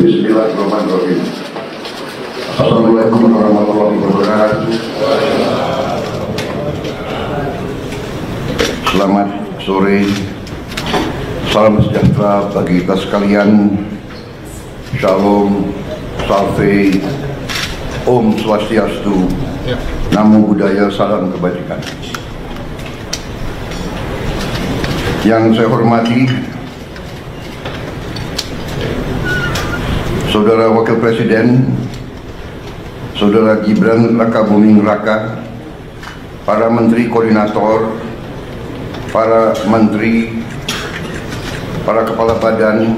Bismillahirrahmanirrahim. Assalamualaikum warahmatullahi wabarakatuh. Selamat sore, salam sejahtera bagi kita sekalian. Shalom, salve, Om Swastiastu, Namo Buddhaya, salam kebajikan. Yang saya hormati Saudara Wakil Presiden, Saudara Gibran Rakabuming Raka, para Menteri Koordinator, para Menteri, para Kepala Badan,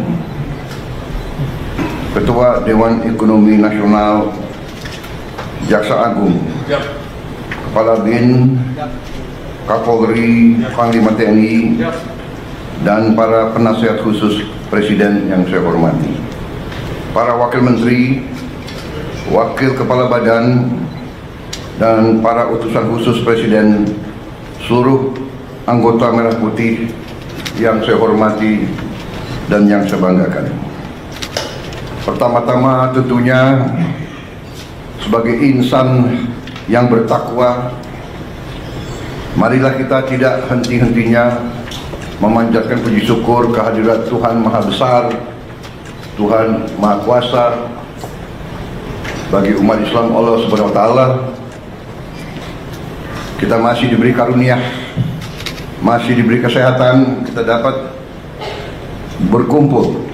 Ketua Dewan Ekonomi Nasional, Jaksa Agung, Kepala BIN, Kapolri, Panglima TNI, dan para penasihat khusus Presiden yang saya hormati, para Wakil Menteri, Wakil Kepala Badan, dan para utusan khusus Presiden, seluruh anggota Merah Putih yang saya hormati dan yang saya banggakan. Pertama-tama tentunya sebagai insan yang bertakwa, marilah kita tidak henti-hentinya memanjatkan puji syukur kehadirat Tuhan Maha Besar, Tuhan Maha Kuasa. Bagi umat Islam, Allah Subhanahu wa Ta'ala, kita masih diberi karunia, masih diberi kesehatan, kita dapat berkumpul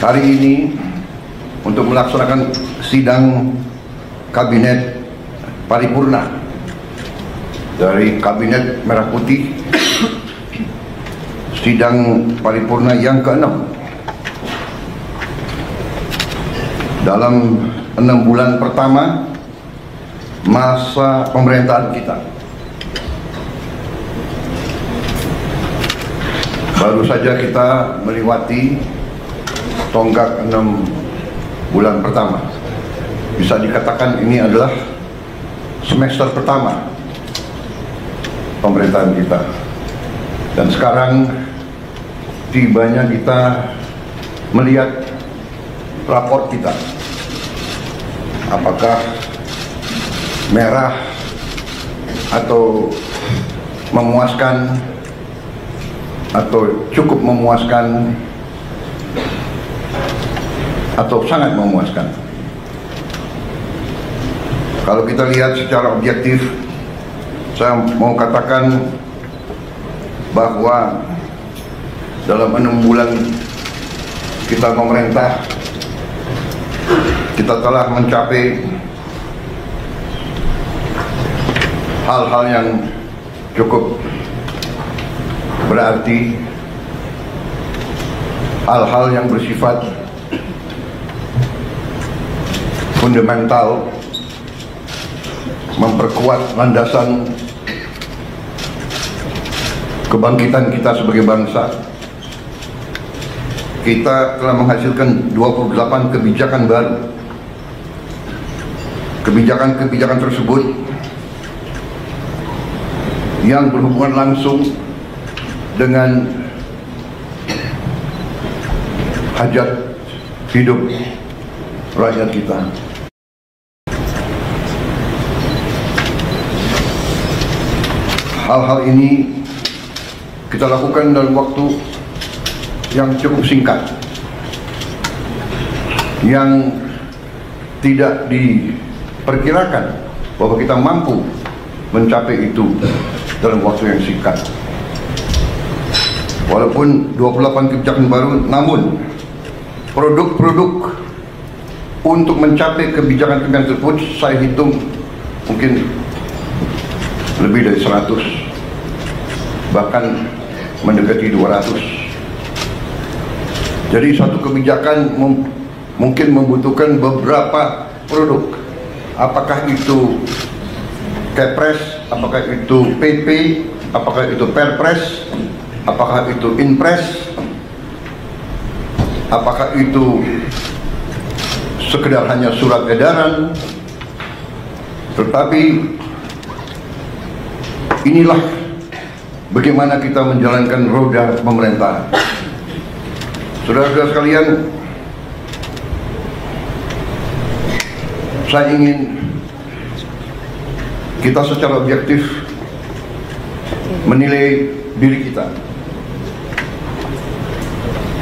hari ini untuk melaksanakan sidang kabinet paripurna dari Kabinet Merah Putih, sidang paripurna yang ke-6 dalam 6 bulan pertama masa pemerintahan kita. Baru saja kita melewati tonggak 6 bulan pertama. Bisa dikatakan ini adalah semester pertama pemerintahan kita. Dan sekarang tibanya kita melihat raport kita. Apakah merah atau memuaskan atau cukup memuaskan atau sangat memuaskan. Kalau kita lihat secara objektif, saya mau katakan bahwa dalam 6 bulan kita memerintah, kita telah mencapai hal-hal yang cukup berarti, hal-hal yang bersifat fundamental, memperkuat landasan kebangkitan kita sebagai bangsa. Kita telah menghasilkan 28 kebijakan baru. Kebijakan-kebijakan tersebut yang berhubungan langsung dengan hajat hidup rakyat kita. Hal-hal ini kita lakukan dalam waktu yang cukup singkat, yang tidak diperkirakan bahwa kita mampu mencapai itu dalam waktu yang singkat. Walaupun 28 kebijakan baru, namun produk-produk untuk mencapai kebijakan-kebijakan tersebut saya hitung mungkin lebih dari 100, bahkan mendekati 200. Jadi satu kebijakan mungkin membutuhkan beberapa produk. Apakah itu Kepres, apakah itu PP, apakah itu Perpres, apakah itu Inpres, apakah itu sekedar hanya surat edaran. Tetapi inilah bagaimana kita menjalankan roda pemerintahan. Saudara-saudara sekalian, saya ingin kita secara objektif menilai diri kita.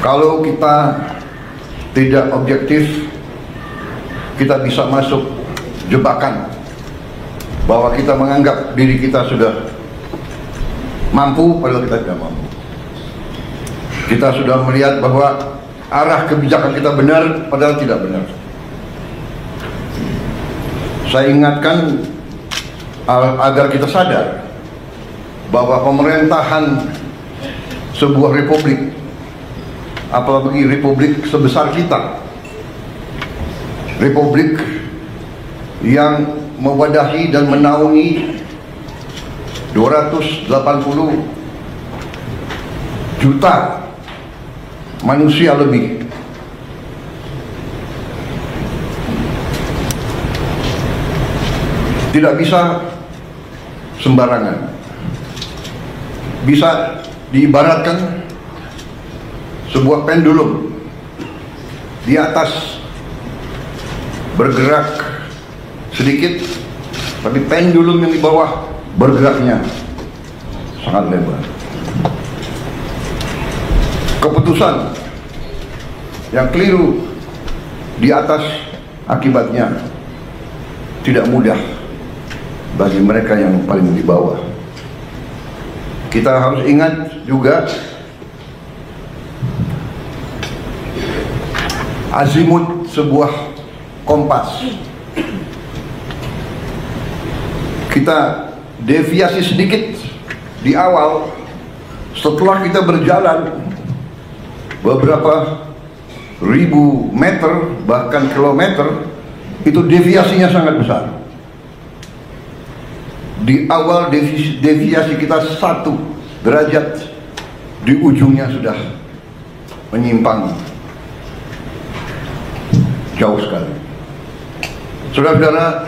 Kalau kita tidak objektif, kita bisa masuk jebakan bahwa kita menganggap diri kita sudah mampu, padahal kita tidak mampu. Kita sudah melihat bahwa arah kebijakan kita benar, padahal tidak benar. Saya ingatkan agar kita sadar bahwa pemerintahan sebuah republik, apalagi republik sebesar kita, republik yang mewadahi dan menaungi 280 juta manusia lebih, tidak bisa sembarangan. Bisa diibaratkan sebuah pendulum di atas bergerak sedikit, tapi pendulum yang di bawah bergeraknya sangat lebar. Keputusan yang keliru di atas akibatnya tidak mudah bagi mereka yang paling di bawah. Kita harus ingat juga azimut sebuah kompas. Kita deviasi sedikit di awal, setelah kita berjalan beberapa ribu meter bahkan kilometer, itu deviasinya sangat besar. Di awal deviasi kita 1 derajat, di ujungnya sudah menyimpang jauh sekali. Saudara-saudara,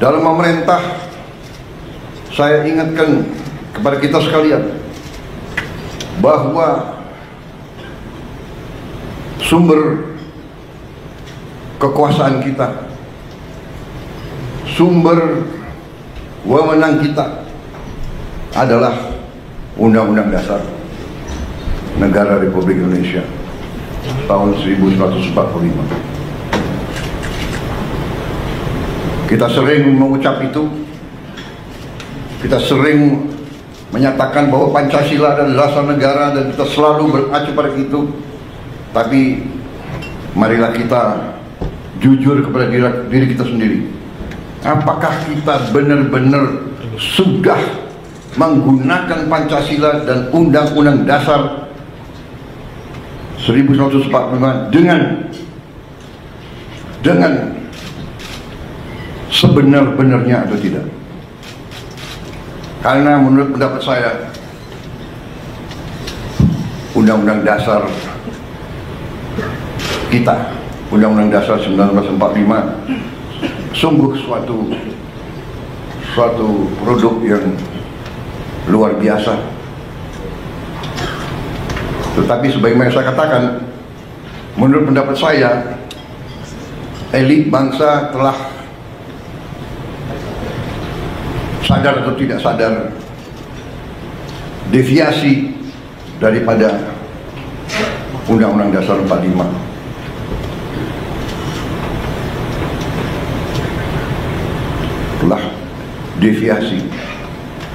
dalam memerintah, saya ingatkan kepada kita sekalian bahwa sumber kekuasaan kita, sumber wewenang kita adalah Undang-Undang Dasar Negara Republik Indonesia tahun 1945. Kita sering mengucap itu, kita sering menyatakan bahwa Pancasila adalah dasar negara dan kita selalu berpacu pada itu. Tapi marilah kita jujur kepada diri kita sendiri. Apakah kita benar-benar sudah menggunakan Pancasila dan Undang-Undang Dasar 1945 dengan sebenar-benarnya atau tidak? Karena menurut pendapat saya, Undang-Undang Dasar kita, Undang-Undang Dasar 1945, sungguh suatu produk yang luar biasa. Tetapi sebagaimana saya katakan, menurut pendapat saya, elit bangsa telah sadar atau tidak sadar deviasi daripada Undang-Undang Dasar 45. Telah deviasi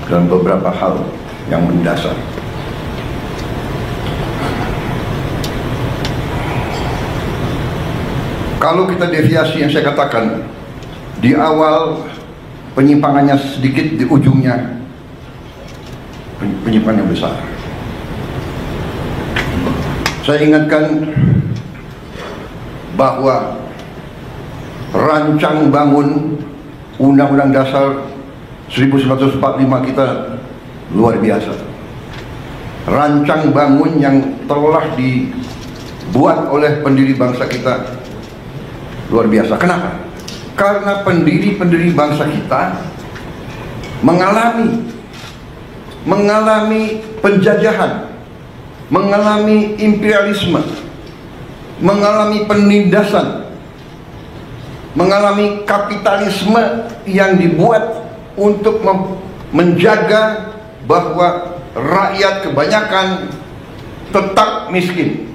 dalam beberapa hal yang mendasar. Kalau kita deviasi yang saya katakan, di awal penyimpangannya sedikit, di ujungnya penyimpangan besar. Saya ingatkan bahwa rancang bangun Undang-Undang Dasar 1945 kita luar biasa. Rancang bangun yang telah dibuat oleh pendiri bangsa kita luar biasa. Kenapa? Karena pendiri-pendiri bangsa kita mengalami penjajahan, mengalami imperialisme, mengalami penindasan mengalami kapitalisme yang dibuat untuk menjaga bahwa rakyat kebanyakan tetap miskin.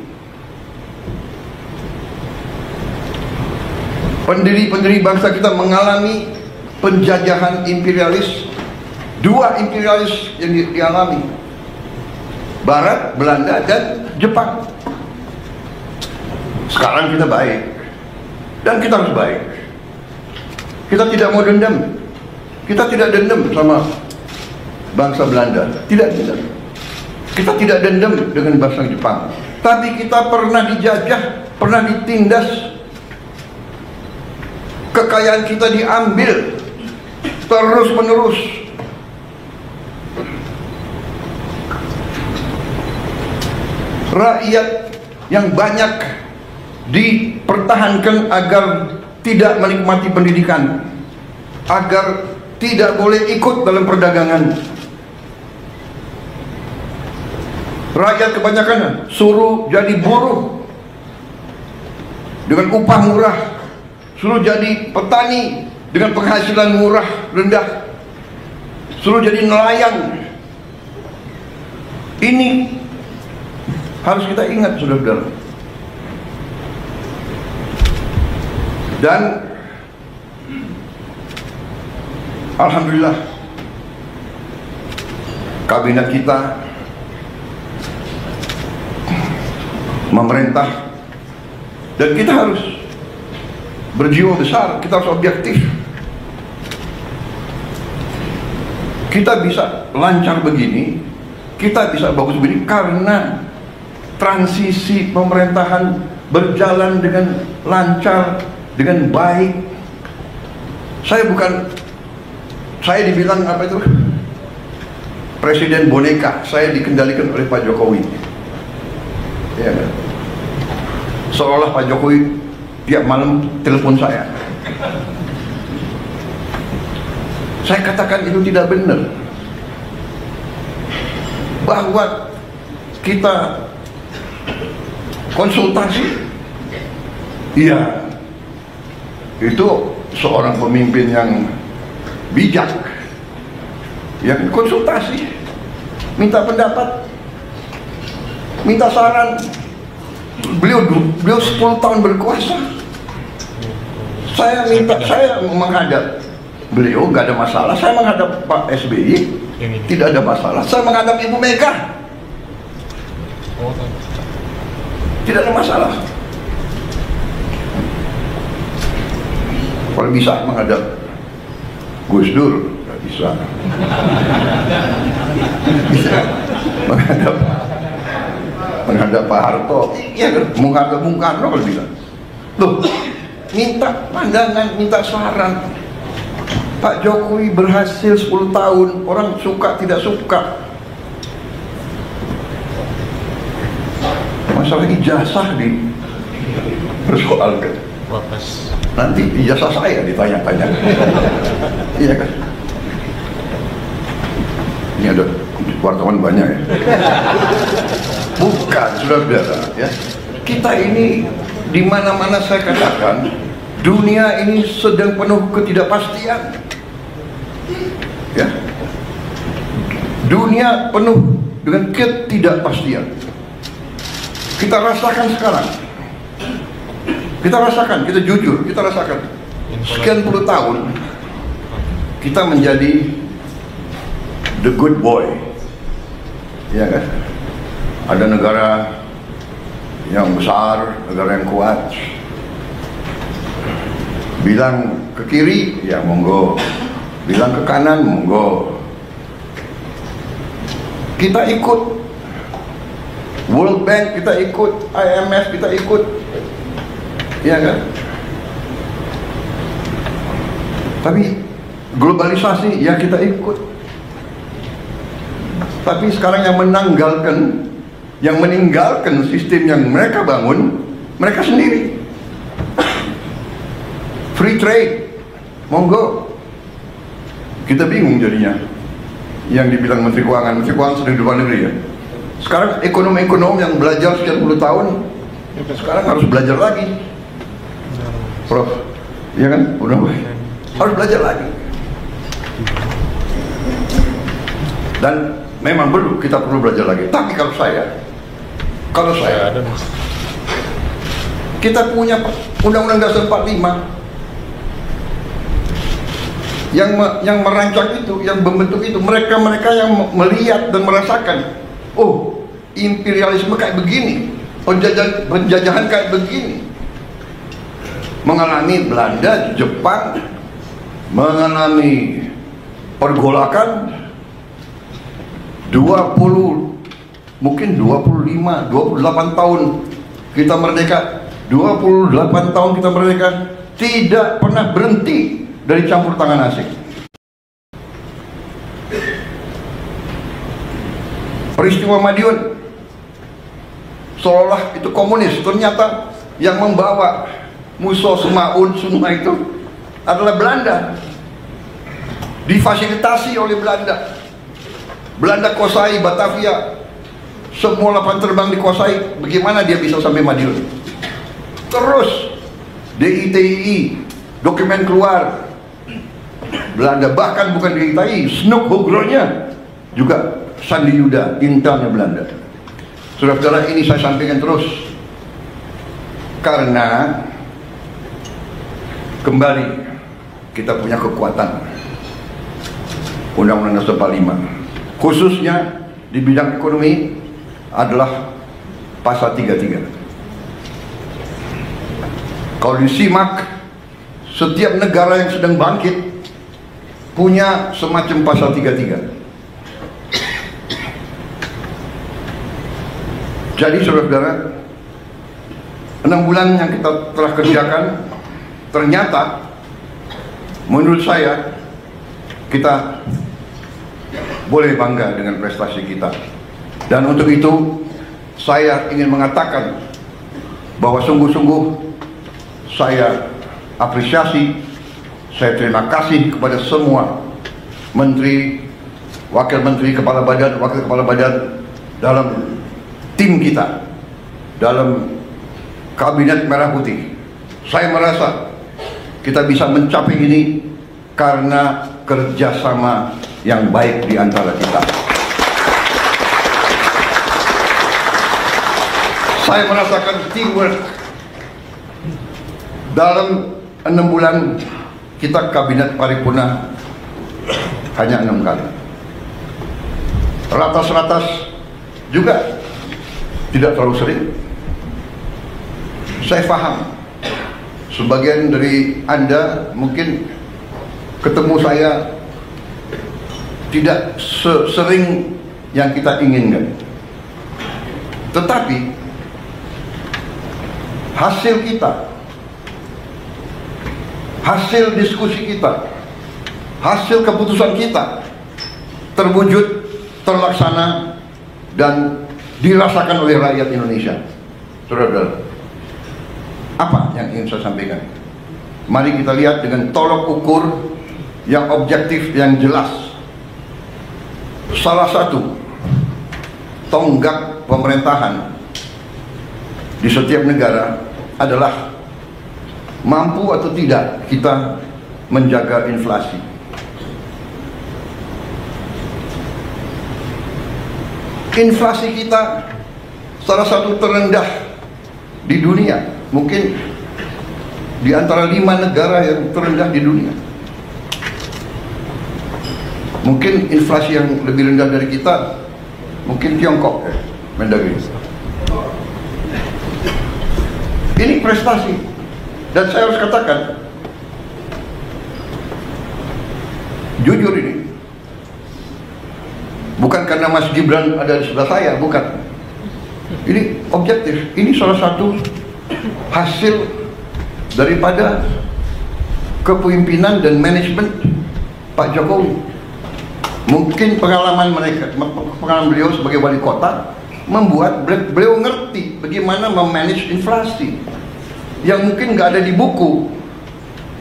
Pendiri-pendiri bangsa kita mengalami penjajahan imperialis, dua imperialis yang dialami, Barat, Belanda, dan Jepang. Sekarang kita baik, dan kita harus baik. Kita tidak mau dendam. Kita tidak dendam sama bangsa Belanda, tidak dendam. Kita tidak dendam dengan bangsa Jepang. Tapi kita pernah dijajah, pernah ditindas. Kekayaan kita diambil terus menerus. Rakyat yang banyak dipertahankan agar tidak menikmati pendidikan, agar tidak boleh ikut dalam perdagangan. Rakyat kebanyakan suruh jadi buruh dengan upah murah, suruh jadi petani dengan penghasilan murah rendah, suruh jadi nelayan. Ini harus kita ingat, saudara-saudara. Dan alhamdulillah kabinet kita memerintah, dan kita harus berjiwa besar, kita harus objektif. Kita bisa lancar begini, kita bisa bagus begini karena transisi pemerintahan berjalan dengan lancar, dengan baik. Saya dibilang apa itu? Presiden boneka. Saya dikendalikan oleh Pak Jokowi. Ya kan? Seolah Pak Jokowi tiap malam telepon saya. Saya katakan itu tidak benar. Bahwa kita konsultasi, iya, itu seorang pemimpin yang bijak, yang konsultasi, minta pendapat, minta saran. Beliau 10 tahun berkuasa. Saya menghadap beliau, gak ada masalah. Saya menghadap Pak SBY, tidak ada masalah. Saya menghadap Ibu Mega, tidak ada masalah. Kalau bisa menghadap Gus Dur, nggak bisa. Bisa menghadap Pak Harto, ya kan? Menghadap Bung Karno kalau bisa. Loh, minta pandangan, minta saran. Pak Jokowi berhasil 10 tahun, orang suka tidak suka. Masalah ijazah dipersoalkan. Nanti ijazah saya ditanya-tanya. Iya kan? Ini ada wartawan banyak ya. Bukan, saudara-saudara ya. Kita ini di mana-mana saya katakan, dunia ini sedang penuh ketidakpastian. Ya. Dunia penuh dengan ketidakpastian. Kita rasakan sekarang. Kita rasakan, kita jujur, kita rasakan. Sekian puluh tahun kita menjadi the good boy. Ya kan? Ada negara yang besar, negara yang kuat. Bilang ke kiri, ya monggo. Bilang ke kanan, monggo. Kita ikut World Bank, kita ikut IMF, kita ikut. Ya kan? Tapi globalisasi, ya kita ikut. Tapi sekarang yang meninggalkan sistem yang mereka bangun, mereka sendiri. Free trade, monggo. Kita bingung jadinya. Yang dibilang Menteri Keuangan sedang di luar negeri ya. Sekarang ekonom-ekonom yang belajar sekian puluh tahun, sekarang harus belajar lagi. Prof, Ya kan? Udah harus belajar lagi. Dan memang kita perlu belajar lagi. Tapi kalau saya kita punya Undang-Undang Dasar 45 yang merancang itu, yang membentuk itu, mereka yang melihat dan merasakan, oh, imperialisme kayak begini, penjajahan kayak begini. Mengalami Belanda, Jepang, mengalami pergolakan 28 tahun kita merdeka, 28 tahun kita merdeka, tidak pernah berhenti dari campur tangan asing. Peristiwa Madiun seolah itu komunis, ternyata yang membawa Musa Semaun semua itu adalah Belanda, difasilitasi oleh Belanda. Belanda kuasai Batavia, semua lapangan terbang dikuasai. Bagaimana dia bisa sampai Madiun? Terus DITII, dokumen keluar, Belanda, bahkan bukan DITII, Snoek Hogronya juga Sandi Yuda, intelnya Belanda. Saudara-saudara, ini saya sampaikan terus karena kembali kita punya kekuatan Undang-Undang Dasar 45, khususnya di bidang ekonomi adalah pasal 33. Kalau disimak, setiap negara yang sedang bangkit punya semacam pasal 33. Jadi saudara-saudara, 6 bulan yang kita telah kerjakan, ternyata menurut saya kita boleh bangga dengan prestasi kita. Dan untuk itu saya ingin mengatakan bahwa sungguh-sungguh saya apresiasi, saya terima kasih kepada semua menteri, wakil menteri, kepala badan, wakil kepala badan dalam tim kita, dalam kabinet merah putih. Saya merasa kita bisa mencapai ini karena kerjasama yang baik di antara kita. Saya merasakan teamwork. Dalam 6 bulan kita kabinet paripurna hanya 6 kali. Ratas-ratas juga tidak terlalu sering. Saya paham sebagian dari Anda mungkin ketemu saya tidak sering yang kita inginkan, tetapi hasil kita, hasil diskusi kita, hasil keputusan kita terwujud, terlaksana, dan dirasakan oleh rakyat Indonesia. Saudara-saudara, apa yang ingin saya sampaikan? Mari kita lihat dengan tolok ukur yang objektif, yang jelas. Salah satu tonggak pemerintahan di setiap negara adalah mampu atau tidak kita menjaga inflasi. Inflasi kita salah satu terendah di dunia, mungkin di antara 5 negara yang terendah di dunia. Mungkin inflasi yang lebih rendah dari kita mungkin Tiongkok, Mendagri. Ini prestasi, dan saya harus katakan jujur, ini bukan karena Mas Gibran ada di sebelah saya, bukan. Ini objektif. Ini salah satu hasil daripada kepemimpinan dan manajemen Pak Jokowi. Mungkin pengalaman beliau sebagai wali kota membuat beliau ngerti bagaimana memanage inflasi yang mungkin nggak ada di buku,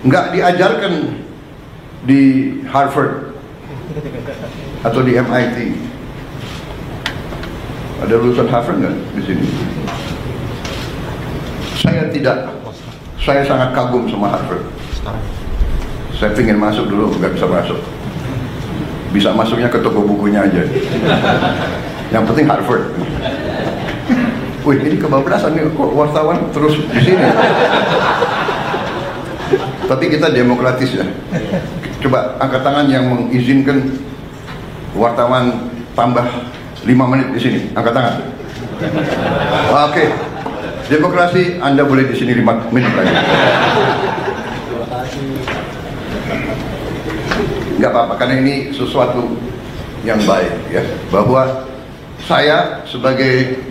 nggak diajarkan di Harvard atau di MIT. Ada lulusan Harvard nggak di sini? Saya tidak. Saya sangat kagum sama Harvard. Saya ingin masuk dulu, nggak bisa masuk. Bisa masuknya ke toko bukunya aja. Yang penting Harvard. Wih, ini kebablasan nih, kok wartawan terus di sini. Tapi kita demokratis ya. Coba angkat tangan yang mengizinkan wartawan tambah 5 menit di sini. Angkat tangan. Oke. Demokrasi, Anda boleh di sini 5 menit lagi. Nggak apa-apa, karena ini sesuatu yang baik ya. Bahwa saya sebagai,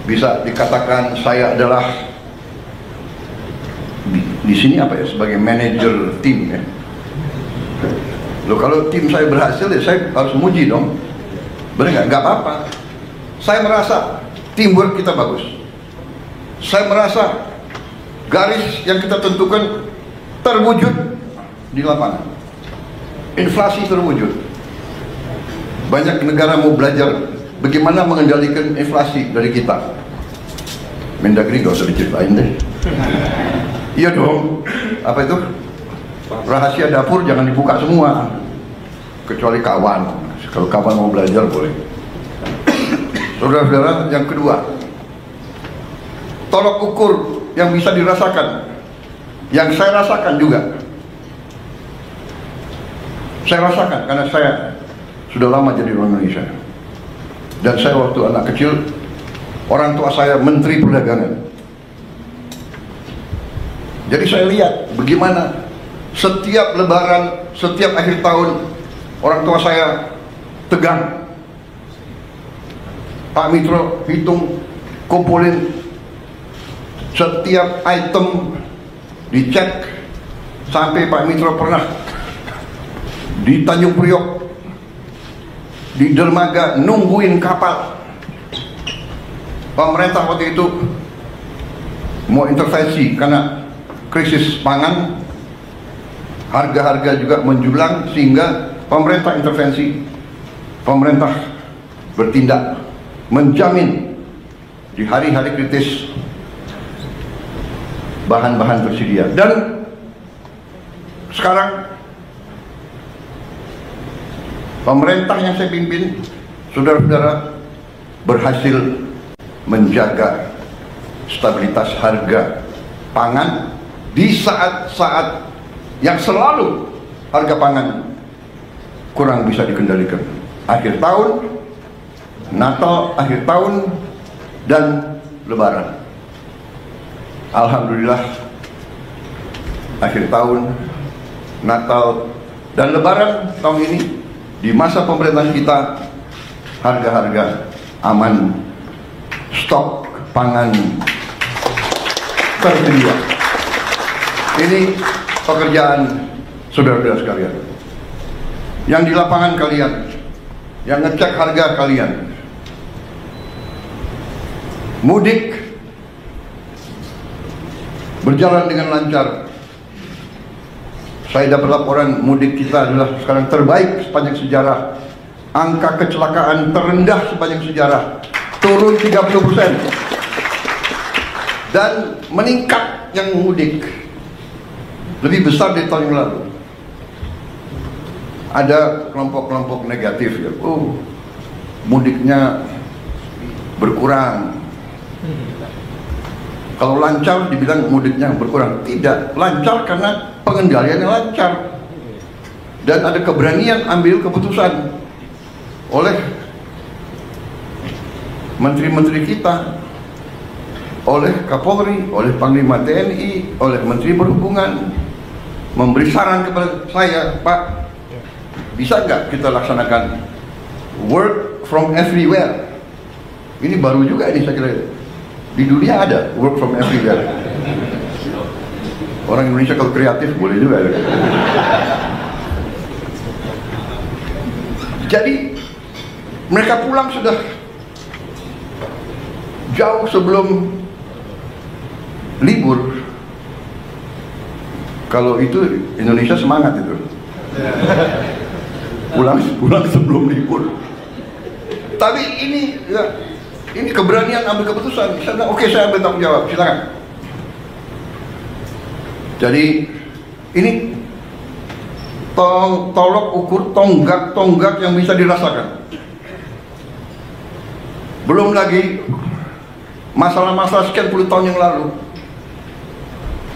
bisa dikatakan saya adalah di sini apa ya, sebagai manajer tim ya. Loh, kalau tim saya berhasil ya saya harus muji dong. Benar nggak? Nggak apa-apa. Saya merasa teamwork kita bagus. Saya merasa garis yang kita tentukan terwujud di lapangan. Inflasi terwujud. Banyak negara mau belajar bagaimana mengendalikan inflasi dari kita. Mendagri gak usah diceritain deh. Iya dong. Apa itu? Rahasia dapur jangan dibuka semua, kecuali kawan. Kalau kawan mau belajar boleh. Saudara-saudara, yang kedua, tolok ukur yang bisa dirasakan, yang saya rasakan juga. Saya rasakan karena saya sudah lama jadi orang Indonesia. Dan saya waktu anak kecil, orang tua saya Menteri Perdagangan. Jadi saya lihat bagaimana setiap lebaran, setiap akhir tahun, orang tua saya tegang. Pak Mitro hitung, kumpulin setiap item, dicek. Sampai Pak Mitro pernah di Tanjung Priok, di dermaga nungguin kapal. Pemerintah waktu itu mau intervensi karena krisis pangan, harga-harga juga menjulang, sehingga pemerintah intervensi. Pemerintah bertindak menjamin di hari-hari kritis bahan-bahan tersedia. Dan sekarang pemerintah yang saya pimpin, saudara-saudara, berhasil menjaga stabilitas harga pangan di saat-saat yang selalu harga pangan kurang bisa dikendalikan. Akhir tahun, Natal, akhir tahun, dan Lebaran. Alhamdulillah, akhir tahun, Natal, dan Lebaran tahun ini, di masa pemerintahan kita, harga-harga aman, stok pangan tersedia. Ini pekerjaan saudara-saudara sekalian. Yang di lapangan kalian, yang ngecek harga kalian. Mudik berjalan dengan lancar. Saya dapat laporan mudik kita adalah sekarang terbaik sepanjang sejarah. Angka kecelakaan terendah sepanjang sejarah, turun 30%. Dan meningkat yang mudik, lebih besar dari tahun yang lalu. Ada kelompok-kelompok negatif ya, mudiknya berkurang. Kalau lancar dibilang mudiknya berkurang. Tidak, lancar karena pengendaliannya lancar. Dan ada keberanian ambil keputusan oleh menteri-menteri kita, oleh Kapolri, oleh Panglima TNI, oleh Menteri Perhubungan, memberi saran kepada saya, Pak, bisa nggak kita laksanakan work from everywhere? Ini baru juga ini saya kira. Di dunia ada work from everywhere. Orang Indonesia kalau kreatif boleh juga. Jadi mereka pulang sudah jauh sebelum libur. Kalau itu Indonesia semangat itu. Pulang sebelum libur. Tapi ini keberanian ambil keputusan. Saya bilang, oke, saya ambil tanggung jawab, silakan. Jadi Ini tolok ukur tonggak-tonggak yang bisa dirasakan. Belum lagi masalah-masalah sekian puluh tahun yang lalu,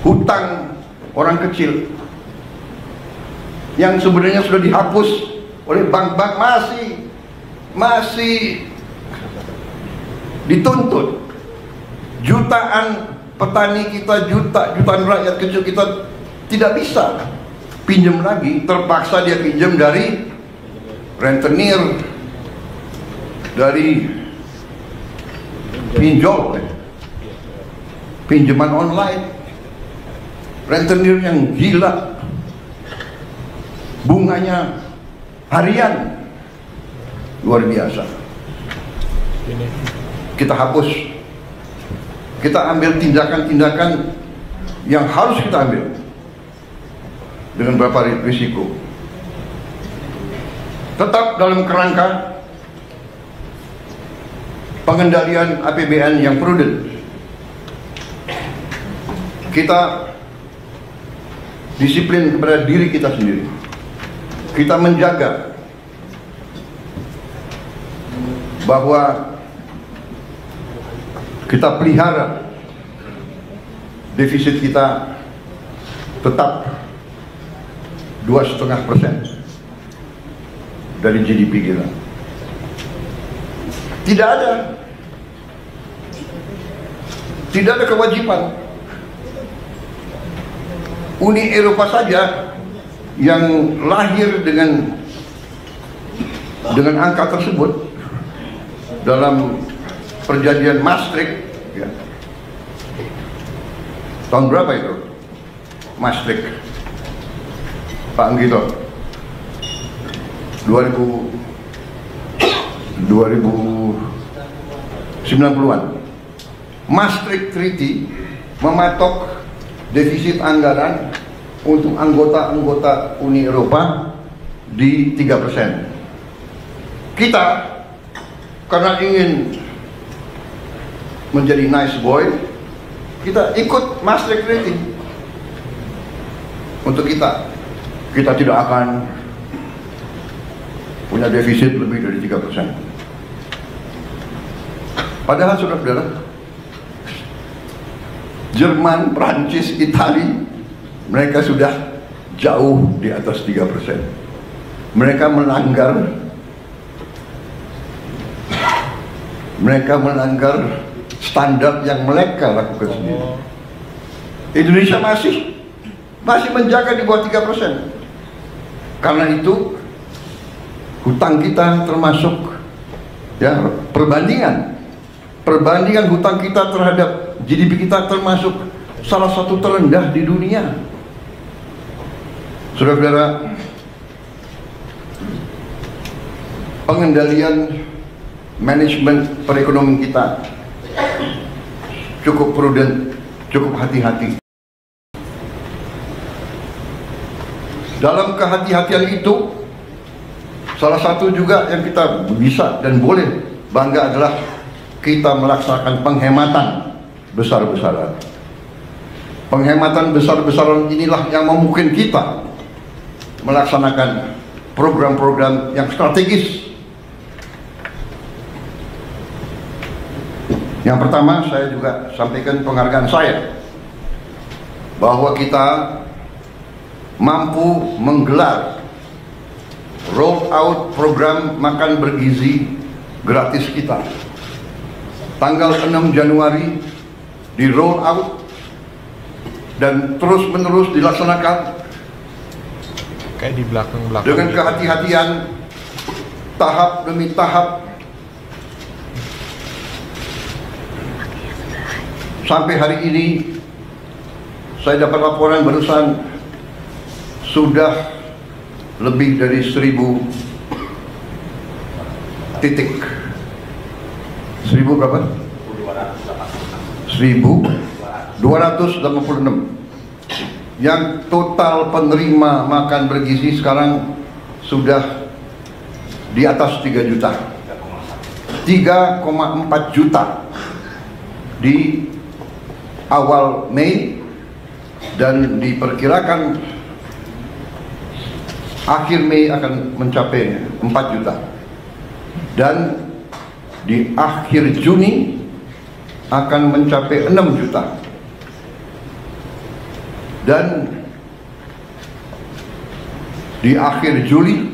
hutang orang kecil yang sebenarnya sudah dihapus oleh bank-bank masih dituntut. Jutaan petani kita, jutaan rakyat kecil kita tidak bisa pinjam lagi, terpaksa dia pinjam dari rentenir, dari pinjol, pinjaman online, rentenir yang gila, bunganya harian, luar biasa. Kita hapus, kita ambil tindakan-tindakan yang harus kita ambil dengan beberapa risiko. Tetap dalam kerangka pengendalian APBN yang prudent. Kita disiplin kepada diri kita sendiri. Kita menjaga bahwa kita pelihara defisit kita tetap 2,5% dari GDP kita. Tidak ada kewajiban. Uni Eropa saja yang lahir dengan angka tersebut dalam perjanjian Maastricht, ya. Tahun berapa itu? Maastricht, Pak Anggito, 2090-an. Maastricht Treaty mematok defisit anggaran untuk anggota-anggota Uni Eropa di 3%. Kita karena ingin menjadi nice boy, kita ikut Maastricht Treaty. Untuk kita tidak akan punya defisit lebih dari 3%. Padahal saudara-saudara, Jerman, Prancis, Itali, mereka sudah jauh di atas 3%. Mereka melanggar standar yang mereka lakukan sendiri. Indonesia masih menjaga di bawah 3%. Karena itu hutang kita termasuk, ya, perbandingan hutang kita terhadap GDP kita termasuk salah satu terendah di dunia. Saudara-saudara, pengendalian manajemen perekonomian kita cukup prudent, cukup hati-hati. Dalam kehati-hatian itu, salah satu juga yang kita bisa dan boleh bangga adalah kita melaksanakan penghematan besar-besaran. Penghematan besar-besaran inilah yang memungkinkan kita melaksanakan program-program yang strategis. Yang pertama, saya juga sampaikan penghargaan saya bahwa kita mampu menggelar roll out program makan bergizi gratis kita. Tanggal 6 Januari di roll out dan terus menerus dilaksanakan kayak di belakang-belakang dengan kehati-hatian, tahap demi tahap, sampai hari ini saya dapat laporan barusan sudah lebih dari 1.000 titik. 1.000 berapa? 1.286 yang total penerima makan bergizi sekarang sudah di atas 3 juta, 3,4 juta di awal Mei, dan diperkirakan akhir Mei akan mencapai 4 juta. Dan di akhir Juni akan mencapai 6 juta. Dan di akhir Juli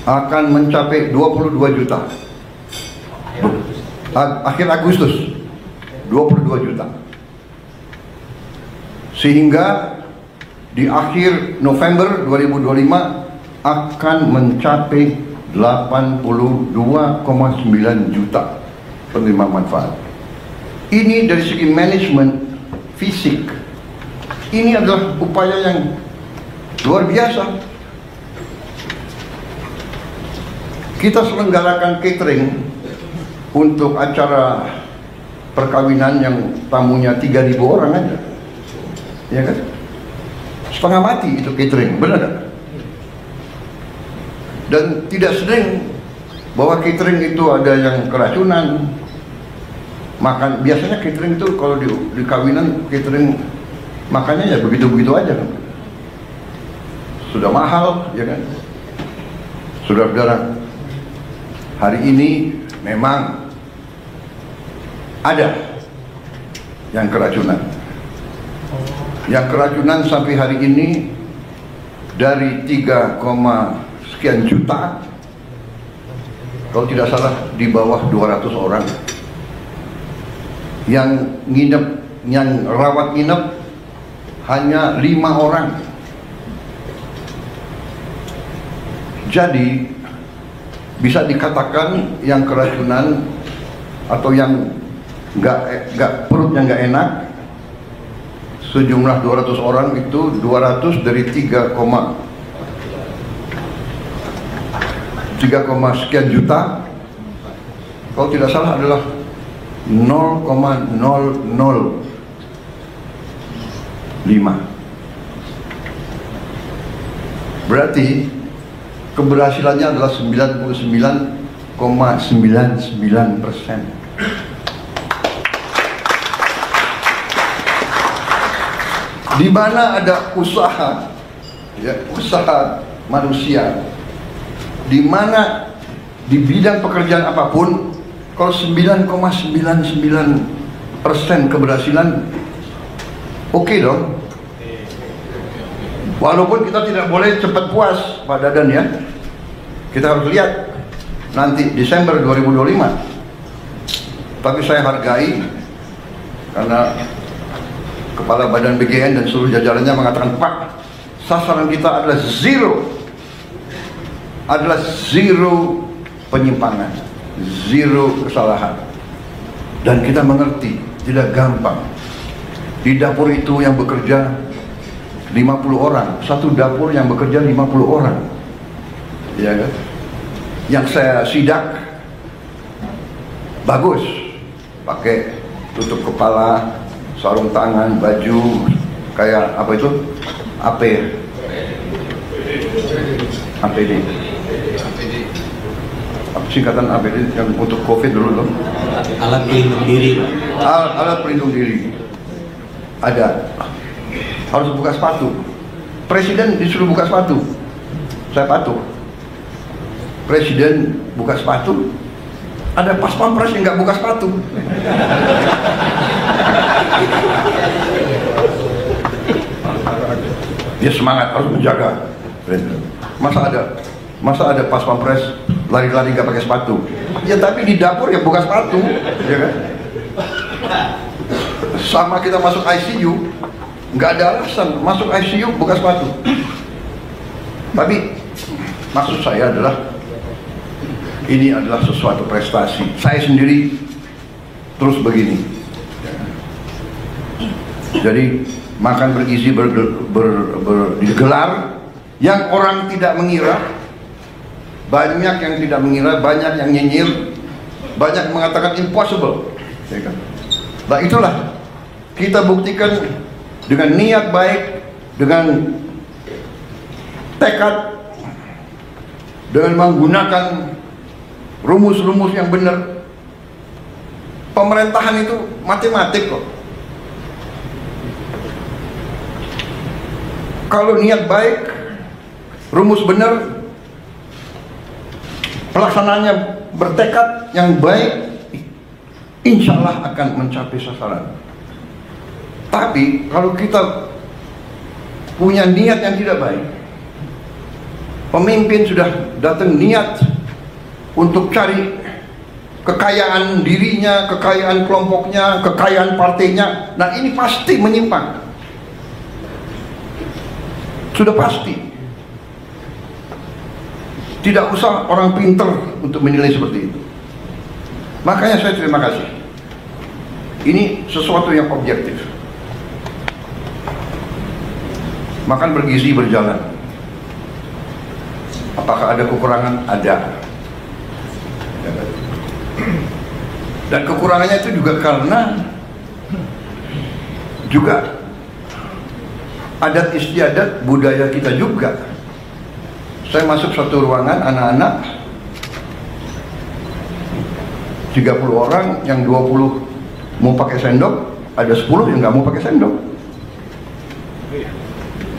akan mencapai 22 juta. Akhir Agustus 22 juta. Sehingga di akhir November 2025 akan mencapai 82,9 juta penerima manfaat. Ini dari segi manajemen fisik. Ini adalah upaya yang luar biasa. Kita selenggarakan catering untuk acara perkawinan yang tamunya 3.000 orang aja, ya kan? Setengah mati itu catering, benar tak? Dan tidak sering bahwa catering itu ada yang keracunan. Makan biasanya catering itu kalau di kawinan catering makannya ya begitu-begitu aja kan? Sudah mahal, ya kan? Saudara-saudara, hari ini memang ada yang keracunan. Yang keracunan sampai hari ini dari 3, sekian juta, kalau tidak salah di bawah 200 orang. Yang nginep, yang rawat nginep hanya 5 orang. Jadi bisa dikatakan yang keracunan atau yang nggak perutnya nggak enak sejumlah 200 orang itu 200 dari 3, sekian juta, kalau tidak salah adalah 0,005. Berarti keberhasilannya adalah 99,99%. Di mana ada usaha, ya, usaha manusia, di mana di bidang pekerjaan apapun, kalau 9,99% keberhasilan, oke dong. Walaupun kita tidak boleh cepat puas, Pak Dadan, ya. Kita harus lihat nanti Desember 2025. Tapi saya hargai karena Kepala Badan BGN dan seluruh jajarannya mengatakan, Pak, sasaran kita adalah zero penyimpangan, zero kesalahan. Dan kita mengerti, tidak gampang. Di dapur itu yang bekerja 50 orang, satu dapur yang bekerja 50 orang, ya kan? Yang saya sidak bagus, pakai tutup kepala, sarung tangan, baju kayak apa itu? APD. Apa singkatan APD yang untuk COVID dulu loh? Alat pelindung diri. Alat pelindung diri. Ada. Harus buka sepatu. Presiden disuruh buka sepatu. Saya patuh. Presiden buka sepatu. Ada pas pampres yang nggak buka sepatu. Dia semangat, harus menjaga. Masa ada pas pampres lari-lari nggak pakai sepatu? Ya tapi di dapur ya buka sepatu, ya kan? Sama kita masuk ICU, nggak ada alasan masuk ICU buka sepatu. Tapi maksud saya adalah ini adalah sesuatu prestasi. Saya sendiri terus begini. Jadi makan bergizi digelar, yang orang tidak mengira, banyak yang tidak mengira, banyak yang nyinyir, banyak mengatakan impossible. Nah itulah kita buktikan dengan niat baik, dengan tekad, dengan menggunakan rumus-rumus yang benar. Pemerintahan itu matematik kok. Kalau niat baik, rumus benar, pelaksanaannya bertekad yang baik, insya Allah akan mencapai sasaran. Tapi kalau kita punya niat yang tidak baik, pemimpin sudah datang niat untuk cari kekayaan dirinya, kekayaan kelompoknya, kekayaan partainya, nah ini pasti menyimpang. Sudah pasti. Tidak usah orang pinter untuk menilai seperti itu. Makanya saya terima kasih. Ini sesuatu yang objektif. Makan bergizi berjalan. Apakah ada kekurangan? Ada. Dan kekurangannya itu juga karena juga adat istiadat budaya kita juga. Saya masuk satu ruangan anak-anak 30 orang, yang 20 mau pakai sendok, ada 10 yang nggak mau pakai sendok.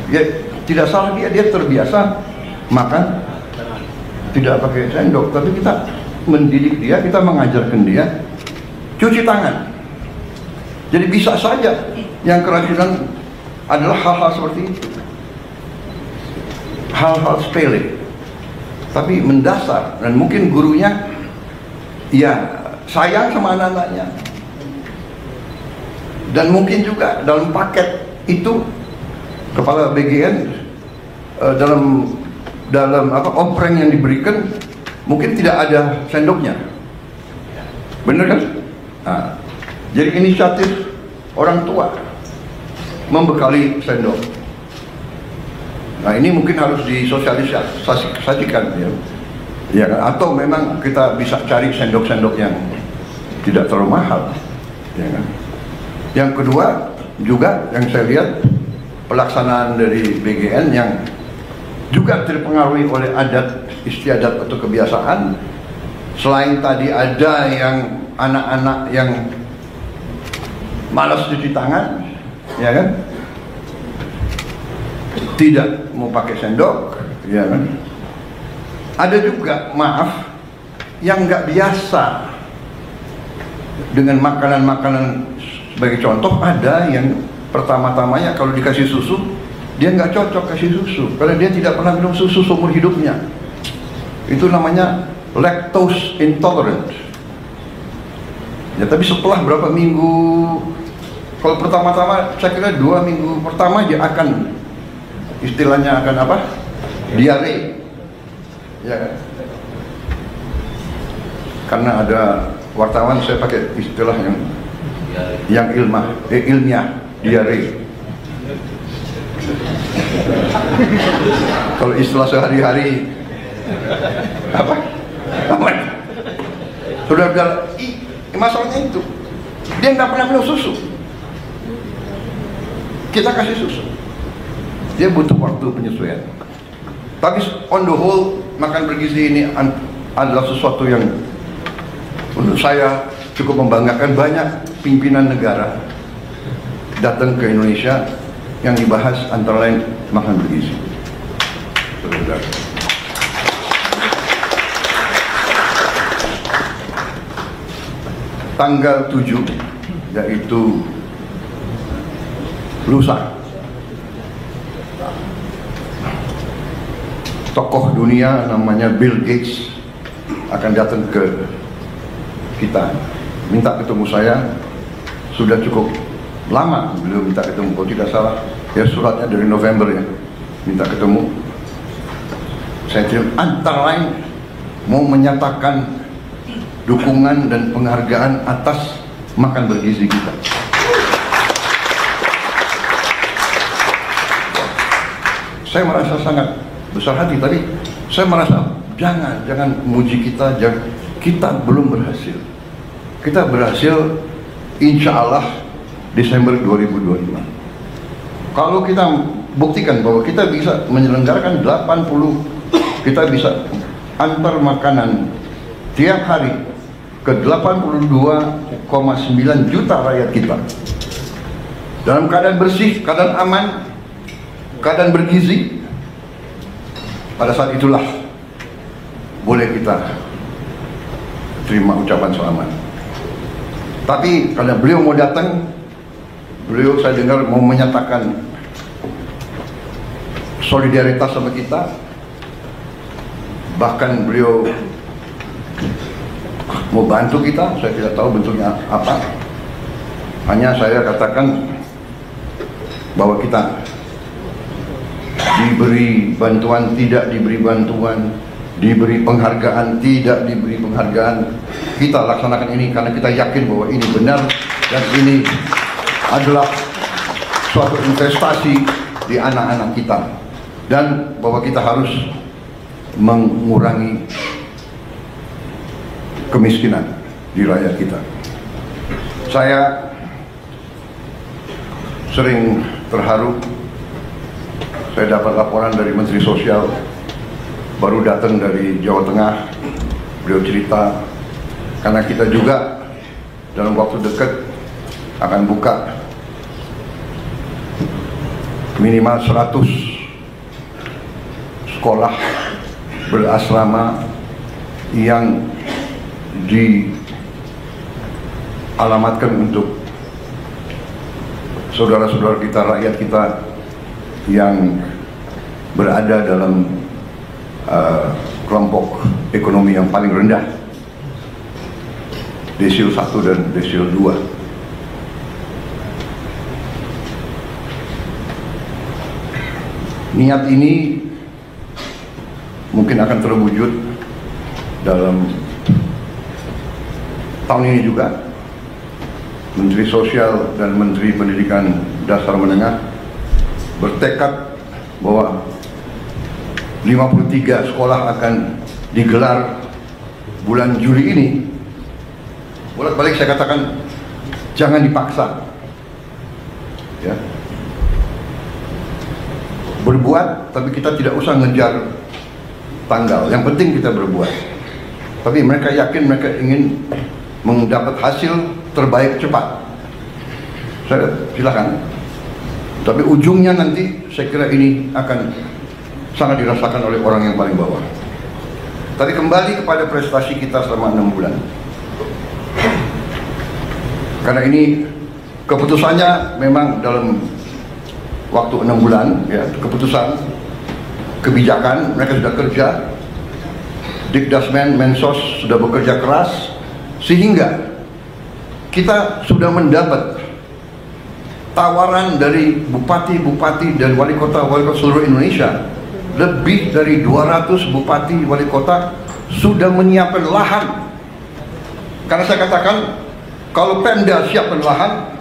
Ya, tidak salah dia terbiasa makan tidak pakai sendok, tapi kita mendidik dia, kita mengajarkan dia cuci tangan. Jadi bisa saja yang keracunan adalah hal-hal seperti itu, hal-hal sepele tapi mendasar, dan mungkin gurunya ya sayang sama anak-anaknya, dan mungkin juga dalam paket itu kepala BGN dalam ompreng yang diberikan mungkin tidak ada sendoknya, bener kan? Nah, jadi inisiatif orang tua membekali sendok. Nah ini mungkin harus disosialisasikan ya kan? Atau memang kita bisa cari sendok-sendok yang tidak terlalu mahal, ya kan? Yang kedua juga yang saya lihat pelaksanaan dari BGN yang juga terpengaruhi oleh adat istiadat atau kebiasaan. Selain tadi ada yang anak-anak yang malas cuci tangan, ya kan, tidak mau pakai sendok, ya kan. Ada juga, maaf, yang nggak biasa dengan makanan-makanan. Sebagai contoh, ada yang pertama-tamanya kalau dikasih susu dia nggak cocok kasih susu karena dia tidak pernah minum susu seumur hidupnya. Itu namanya lactose intolerant. Ya, tapi setelah berapa minggu, kalau pertama-tama saya kira 2 minggu pertama dia akan istilahnya akan apa? Diare. Ya kan? Karena ada wartawan saya pakai istilah yang ilmiah, diare. Kalau istilah sehari-hari apa? Sudah masalahnya itu dia nggak pernah minum susu. Kita kasih susu, dia butuh waktu penyesuaian. Tapi on the whole, makan bergizi ini adalah sesuatu yang menurut saya cukup membanggakan. Banyak pimpinan negara datang ke Indonesia yang dibahas antara lain makan bergizi. Tanggal 7, yaitu lusa, tokoh dunia namanya Bill Gates akan datang ke kita, minta ketemu saya. Sudah cukup lama beliau minta ketemu, kalau tidak salah ya suratnya dari November ya, minta ketemu. Saya terima, antara lain mau menyatakan dukungan dan penghargaan atas makan bergizi kita. Saya merasa sangat besar hati, tapi saya merasa jangan muji kita, kita belum berhasil. Kita berhasil insya Allah Desember 2025. Kalau kita buktikan bahwa kita bisa menyelenggarakan 80, kita bisa antar makanan tiap hari ke 82,9 juta rakyat kita dalam keadaan bersih, keadaan aman, keadaan bergizi, pada saat itulah boleh kita terima ucapan selamat. Tapi karena beliau mau datang, beliau saya dengar mau menyatakan solidaritas sama kita, bahkan beliau mau bantu kita. Saya tidak tahu bentuknya apa, hanya saya katakan bahwa kita diberi bantuan, tidak diberi bantuan, diberi penghargaan, tidak diberi penghargaan, kita laksanakan ini karena kita yakin bahwa ini benar dan ini adalah suatu investasi di anak-anak kita, dan bahwa kita harus mengurangi kemiskinan di rakyat kita. Saya sering terharu. Saya dapat laporan dari Menteri Sosial, baru datang dari Jawa Tengah. Beliau cerita, karena kita juga dalam waktu dekat akan buka minimal 100 sekolah berasrama yang dialamatkan untuk saudara-saudara kita, rakyat kita yang berada dalam kelompok ekonomi yang paling rendah, desil 1 dan desil 2. Niat ini mungkin akan terwujud dalam tahun ini juga. Menteri Sosial dan Menteri Pendidikan Dasar Menengah bertekad bahwa 53 sekolah akan digelar bulan Juli ini. Bolak-balik saya katakan, jangan dipaksa, ya. Berbuat, tapi kita tidak usah ngejar tanggal. Yang penting kita berbuat. Tapi mereka yakin, mereka ingin mendapat hasil terbaik cepat. Saya silakan. Tapi ujungnya nanti saya kira ini akan sangat dirasakan oleh orang yang paling bawah. Tapi kembali kepada prestasi kita selama 6 bulan. Karena ini keputusannya memang dalam waktu 6 bulan, ya, keputusan, kebijakan, mereka sudah kerja. Dikdasmen, Mensos sudah bekerja keras, sehingga kita sudah mendapat tawaran dari bupati-bupati dan wali kota seluruh Indonesia. Lebih dari 200 bupati wali kota sudah menyiapkan lahan. Karena saya katakan, kalau Pemda siapkan lahan,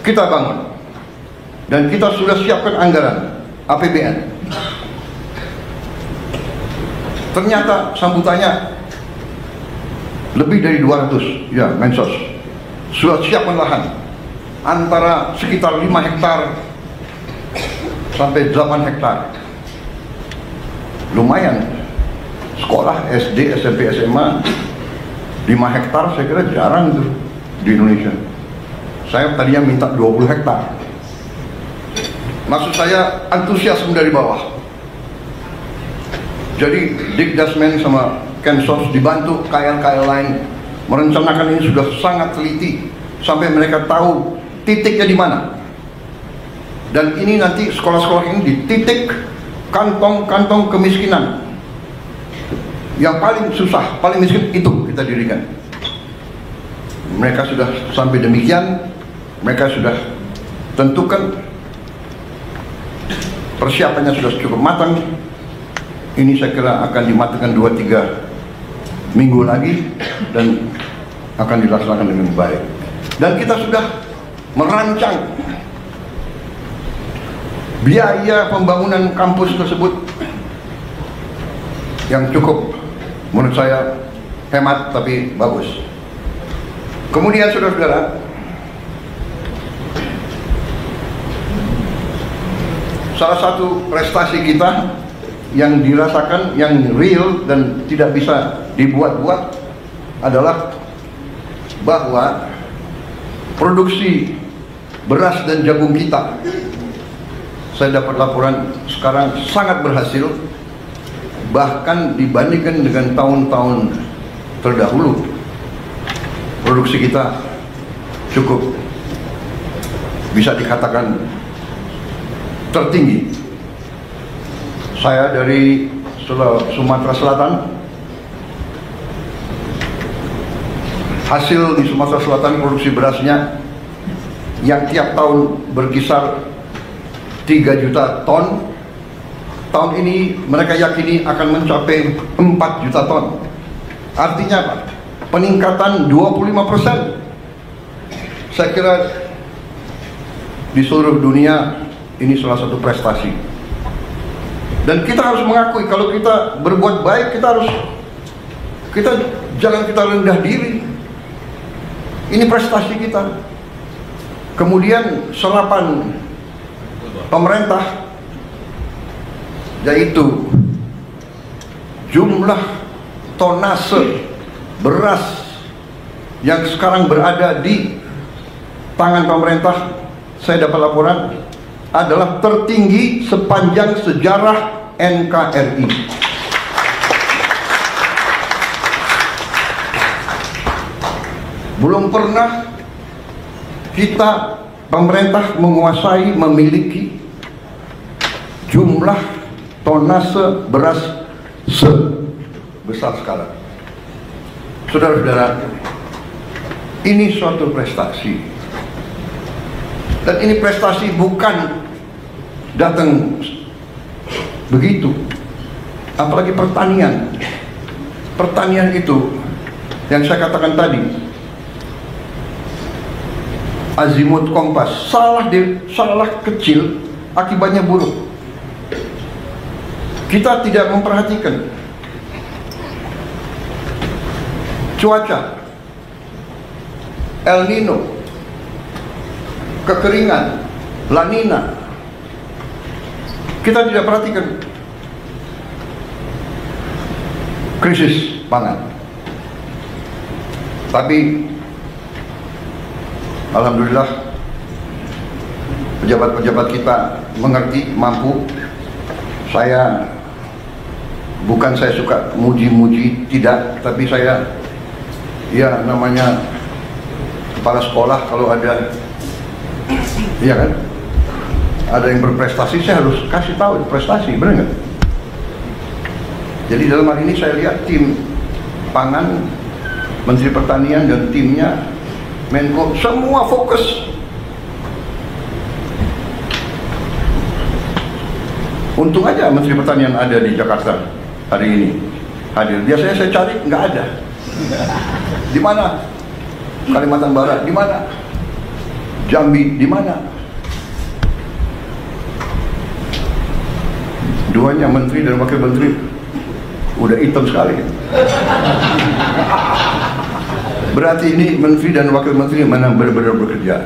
kita bangun. Dan kita sudah siapkan anggaran APBN. Ternyata sambutannya lebih dari 200, ya, Mensos sudah siapkan lahan antara sekitar 5 hektar sampai 8 hektar. Lumayan. Sekolah SD, SMP, SMA 5 hektar saya kira jarang tuh di Indonesia. Saya tadinya minta 20 hektar. Maksud saya antusiasme dari bawah. Jadi Dikdasmen sama Kensos dibantu KL-KL lain merencanakan ini sudah sangat teliti sampai mereka tahu titiknya di mana. Dan ini nanti sekolah-sekolah ini di titik kantong-kantong kemiskinan yang paling susah, paling miskin, itu kita dirikan. Mereka sudah sampai demikian, mereka sudah tentukan, persiapannya sudah cukup matang. Ini saya kira akan dimatangkan 2-3 minggu lagi dan akan dilaksanakan dengan baik. Dan kita sudah merancang biaya pembangunan kampus tersebut yang cukup, menurut saya, hemat tapi bagus. Kemudian saudara-saudara, salah satu prestasi kita yang dirasakan, yang real dan tidak bisa dibuat-buat adalah bahwa produksi beras dan jagung kita, saya dapat laporan sekarang sangat berhasil. bahkan dibandingkan dengan tahun-tahun terdahulu, produksi kita cukup bisa dikatakan tertinggi. Saya dari Sumatera Selatan. Hasil di Sumatera Selatan produksi berasnya yang tiap tahun berkisar 3 juta ton. Tahun ini mereka yakini akan mencapai 4 juta ton. Artinya apa? Peningkatan 25%. Saya kira di seluruh dunia ini salah satu prestasi. Dan kita harus mengakui kalau kita berbuat baik, jangan kita rendah diri. Ini prestasi kita. Kemudian serapan pemerintah, yaitu jumlah tonase beras yang sekarang berada di tangan pemerintah, saya dapat laporan adalah tertinggi sepanjang sejarah NKRI. Belum pernah kita, pemerintah, menguasai, memiliki jumlah tonase beras sebesar sekarang. Saudara-saudara, ini suatu prestasi. Dan ini prestasi bukan datang begitu. Apalagi pertanian. Pertanian itu yang saya katakan tadi, azimut kompas, salah kecil akibatnya buruk. Kita tidak memperhatikan cuaca, El Nino, kekeringan, La Nina. Kita tidak perhatikan krisis pangan. Tapi alhamdulillah pejabat-pejabat kita mengerti, mampu. Bukan saya suka muji-muji, tidak, tapi saya ya namanya kepala sekolah, kalau ada, iya kan, ada yang berprestasi, saya harus kasih tahu prestasi, benar nggak? Jadi dalam hal ini saya lihat tim pangan, Menteri Pertanian dan timnya, Menko, semua fokus. Untung aja Menteri Pertanian ada di Jakarta hari ini hadir. Biasanya saya cari nggak ada. Di mana? Kalimantan Barat, di mana? Jambi, di mana? Duanya menteri dan wakil menteri udah hitam sekali. Berarti ini menteri dan wakil menteri mana benar-benar bekerja.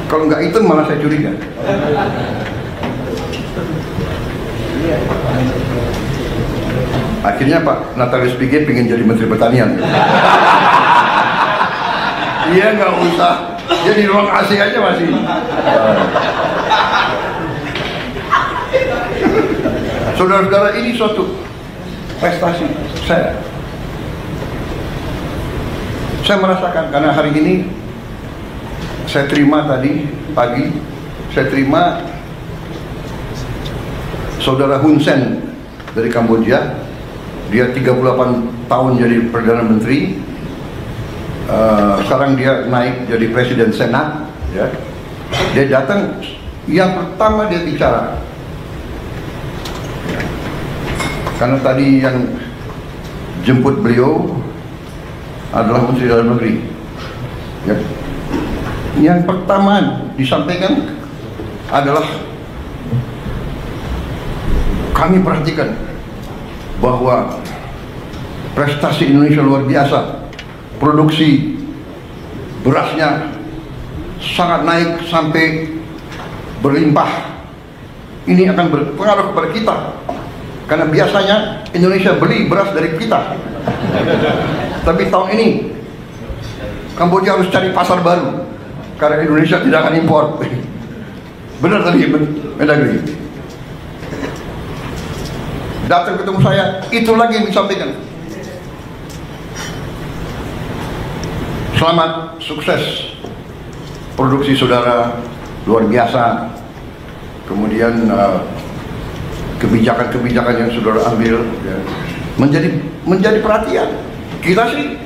Kalau nggak hitam malah saya curiga. Akhirnya Pak Natalius Pigai pengen jadi Menteri Pertanian. Iya, nggak usah. Jadi ruang AC aja masih. Saudara-saudara, ini suatu prestasi saya merasakan, karena hari ini saya terima tadi pagi, saya terima saudara Hun Sen dari Kamboja. Dia 38 tahun jadi Perdana Menteri, sekarang dia naik jadi Presiden Senat, ya. Dia datang, yang pertama dia bicara, karena tadi yang jemput beliau adalah Menteri Dalam Negeri, ya. Yang pertama disampaikan adalah, kami perhatikan bahwa prestasi Indonesia luar biasa, produksi berasnya sangat naik sampai berlimpah. Ini akan berpengaruh kepada kita, karena biasanya Indonesia beli beras dari kita, tapi tahun ini Kamboja harus cari pasar baru. karena Indonesia tidak akan impor. Benar tadi Mendagri. Datang ketemu saya, itu lagi yang disampaikan. Selamat, sukses produksi saudara, luar biasa. Kemudian kebijakan-kebijakan yang saudara ambil ya, menjadi perhatian. Kita sih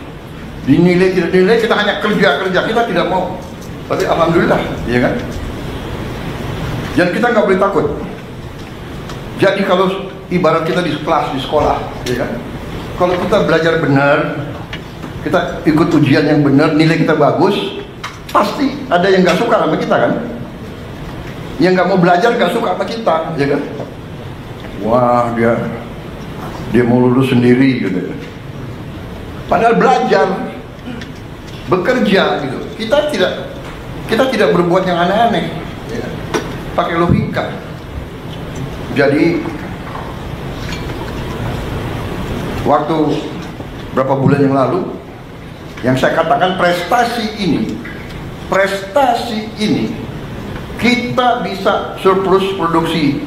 dinilai tidak dinilai, kita hanya kerja, kita tidak mau. Tapi alhamdulillah, ya kan? Dan kita nggak boleh takut. Jadi kalau ibarat kita di kelas, di sekolah, ya kan? Kalau kita belajar benar, kita ikut ujian yang benar, nilai kita bagus, pasti ada yang nggak suka sama kita kan? Yang nggak mau belajar nggak suka sama kita, ya kan? Wah, dia mau lulus sendiri gitu. Padahal belajar, bekerja gitu. Kita tidak berbuat yang aneh-aneh, ya. Pakai logika. Jadi waktu berapa bulan yang lalu, yang saya katakan prestasi ini kita bisa surplus produksi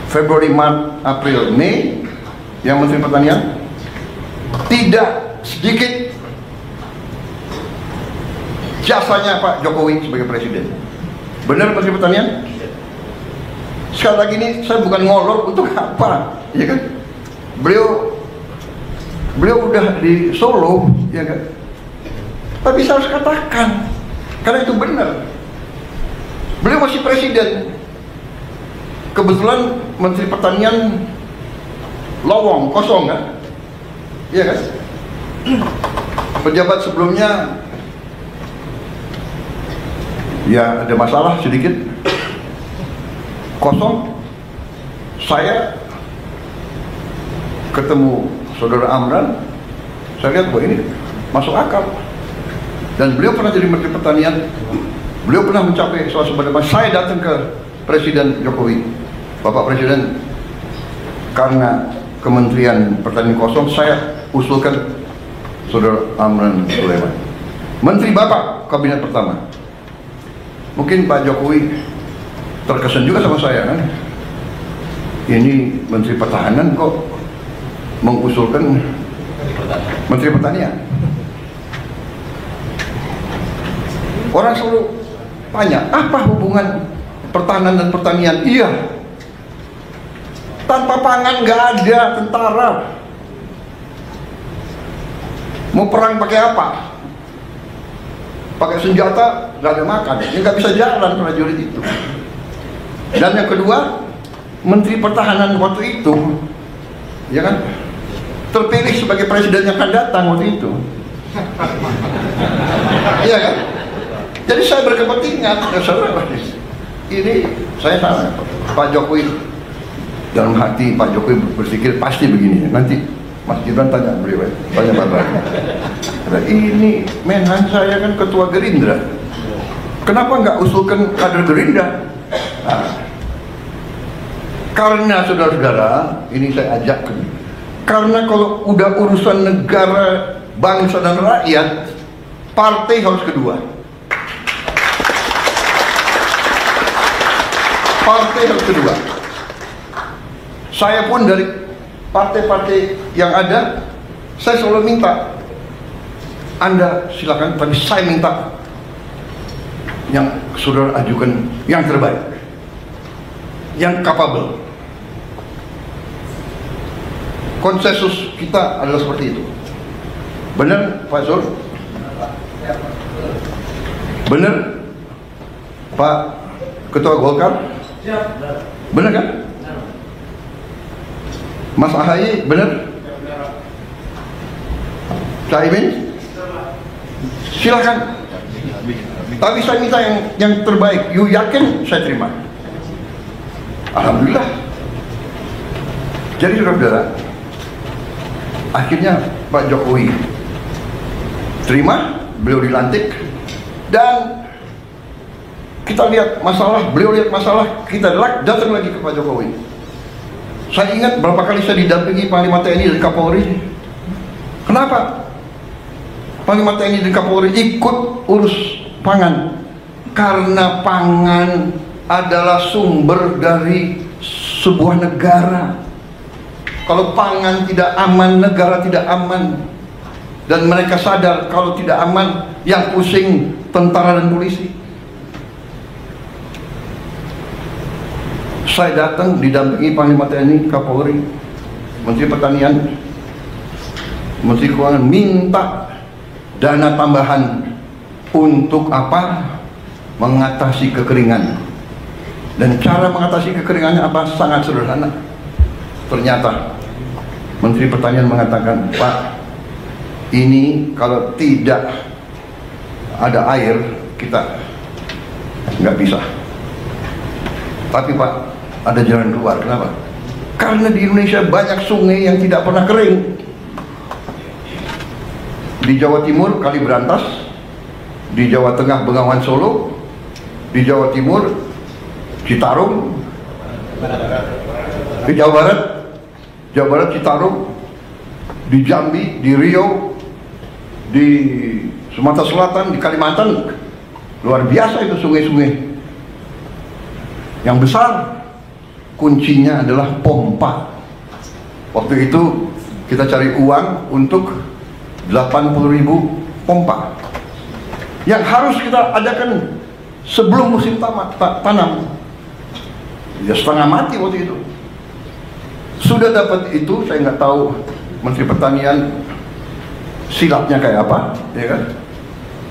Februari, Maret, April, Mei, yang Menteri Pertanian tidak sedikit jasanya Pak Jokowi sebagai Presiden. Benar Menteri Pertanian? Sekali lagi ini saya bukan ngolor untuk apa, ya kan? Beliau udah di Solo, ya kan? Tapi saya harus katakan, karena itu benar. Beliau masih Presiden. Kebetulan Menteri Pertanian lowong, kosong kan? Iya kan? Pejabat sebelumnya ya ada masalah sedikit, kosong. Saya ketemu Saudara Amran, saya lihat bahwa ini masuk akal. Dan beliau pernah jadi Menteri Pertanian, beliau pernah mencapai suasana. Saya datang ke Presiden Jokowi, Bapak Presiden, karena Kementerian Pertanian kosong, saya usulkan Saudara Amran Sulaiman, Menteri Bapak Kabinet pertama. Mungkin Pak Jokowi terkesan juga sama saya kan, ini Menteri Pertahanan kok mengusulkan Menteri Pertanian. Orang selalu tanya, apa hubungan pertahanan dan pertanian? Iya, tanpa pangan nggak ada tentara. Mau perang pakai apa? Pakai senjata, nggak ada makan, ya nggak bisa jalan prajurit itu. Dan yang kedua, Menteri Pertahanan waktu itu, ya kan, terpilih sebagai presiden yang akan datang waktu itu. Iya kan? Jadi saya berkepentingan, ini saya sama Pak Jokowi, dalam hati Pak Jokowi berpikir pasti begini. Nanti Mas Gibran tanya beliau, tanya Bapak. Ini Menhan saya kan ketua Gerindra, kenapa nggak usulkan kader Gerindra? Nah, karena saudara-saudara, ini saya ajak, karena kalau udah urusan negara, bangsa dan rakyat, partai harus kedua. Partai harus kedua. Saya pun dari partai-partai yang ada, saya selalu minta, Anda silakan, tapi saya minta yang saudara ajukan yang terbaik, yang capable. Konsensus kita adalah seperti itu. Benar Pak Zul? Benar Pak Ketua Golkar? Benar kan? Mas Ahaye benar? Caimin? Silakan. Tapi saya minta yang terbaik. You yakin? Saya terima. Alhamdulillah. Jadi saudara-saudara, akhirnya Pak Jokowi terima, beliau dilantik, dan kita lihat masalah, beliau lihat masalah, kita datang lagi ke Pak Jokowi. Saya ingat berapa kali saya didampingi Panglima TNI dan Kapolri. Kenapa Panglima TNI dan Kapolri ikut urus pangan? Karena pangan adalah sumber dari sebuah negara. Kalau pangan tidak aman, negara tidak aman. Dan mereka sadar kalau tidak aman, yang pusing tentara dan polisi. Saya datang didampingi Panglima TNI, Kapolri, Menteri Pertanian, Menteri Keuangan, minta dana tambahan untuk apa? Mengatasi kekeringan. Dan cara mengatasi kekeringannya apa? Sangat sederhana. Ternyata Menteri Pertanian mengatakan, Pak, ini kalau tidak ada air kita nggak bisa. Tapi Pak, ada jalan keluar. Kenapa? Karena di Indonesia banyak sungai yang tidak pernah kering. Di Jawa Timur Kali Berantas, di Jawa Tengah Bengawan Solo, di Jawa Timur Citarum, di Jawa Barat Citarum, di Jambi, di Riau, di Sumatera Selatan, di Kalimantan, luar biasa itu sungai-sungai. Yang besar kuncinya adalah pompa. Waktu itu kita cari uang untuk 80.000 pompa yang harus kita adakan sebelum musim tanam. Ya setengah mati waktu itu. Sudah dapat itu, saya nggak tahu Menteri Pertanian silapnya kayak apa, ya kan?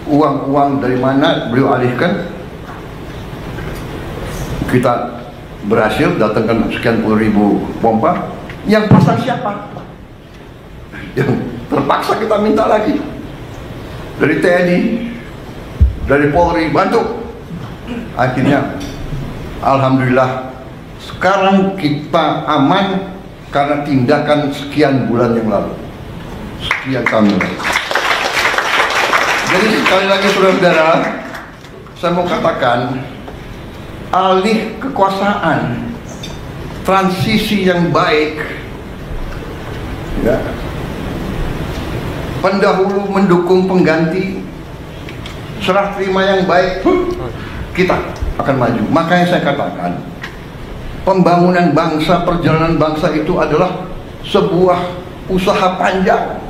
Uang-uang dari mana beliau alihkan? Kita berhasil datangkan sekian puluh ribu pompa. Yang pasang siapa? Yang terpaksa kita minta lagi dari TNI, dari Polri, bantu. Akhirnya alhamdulillah sekarang kita aman karena tindakan sekian bulan yang lalu, sekian tahun lalu. Jadi sekali lagi saudara-saudara, saya mau katakan, alih kekuasaan, transisi yang baik, ya, pendahulu mendukung pengganti, serah terima yang baik, kita akan maju. Makanya saya katakan, pembangunan bangsa, perjalanan bangsa itu adalah sebuah usaha panjang.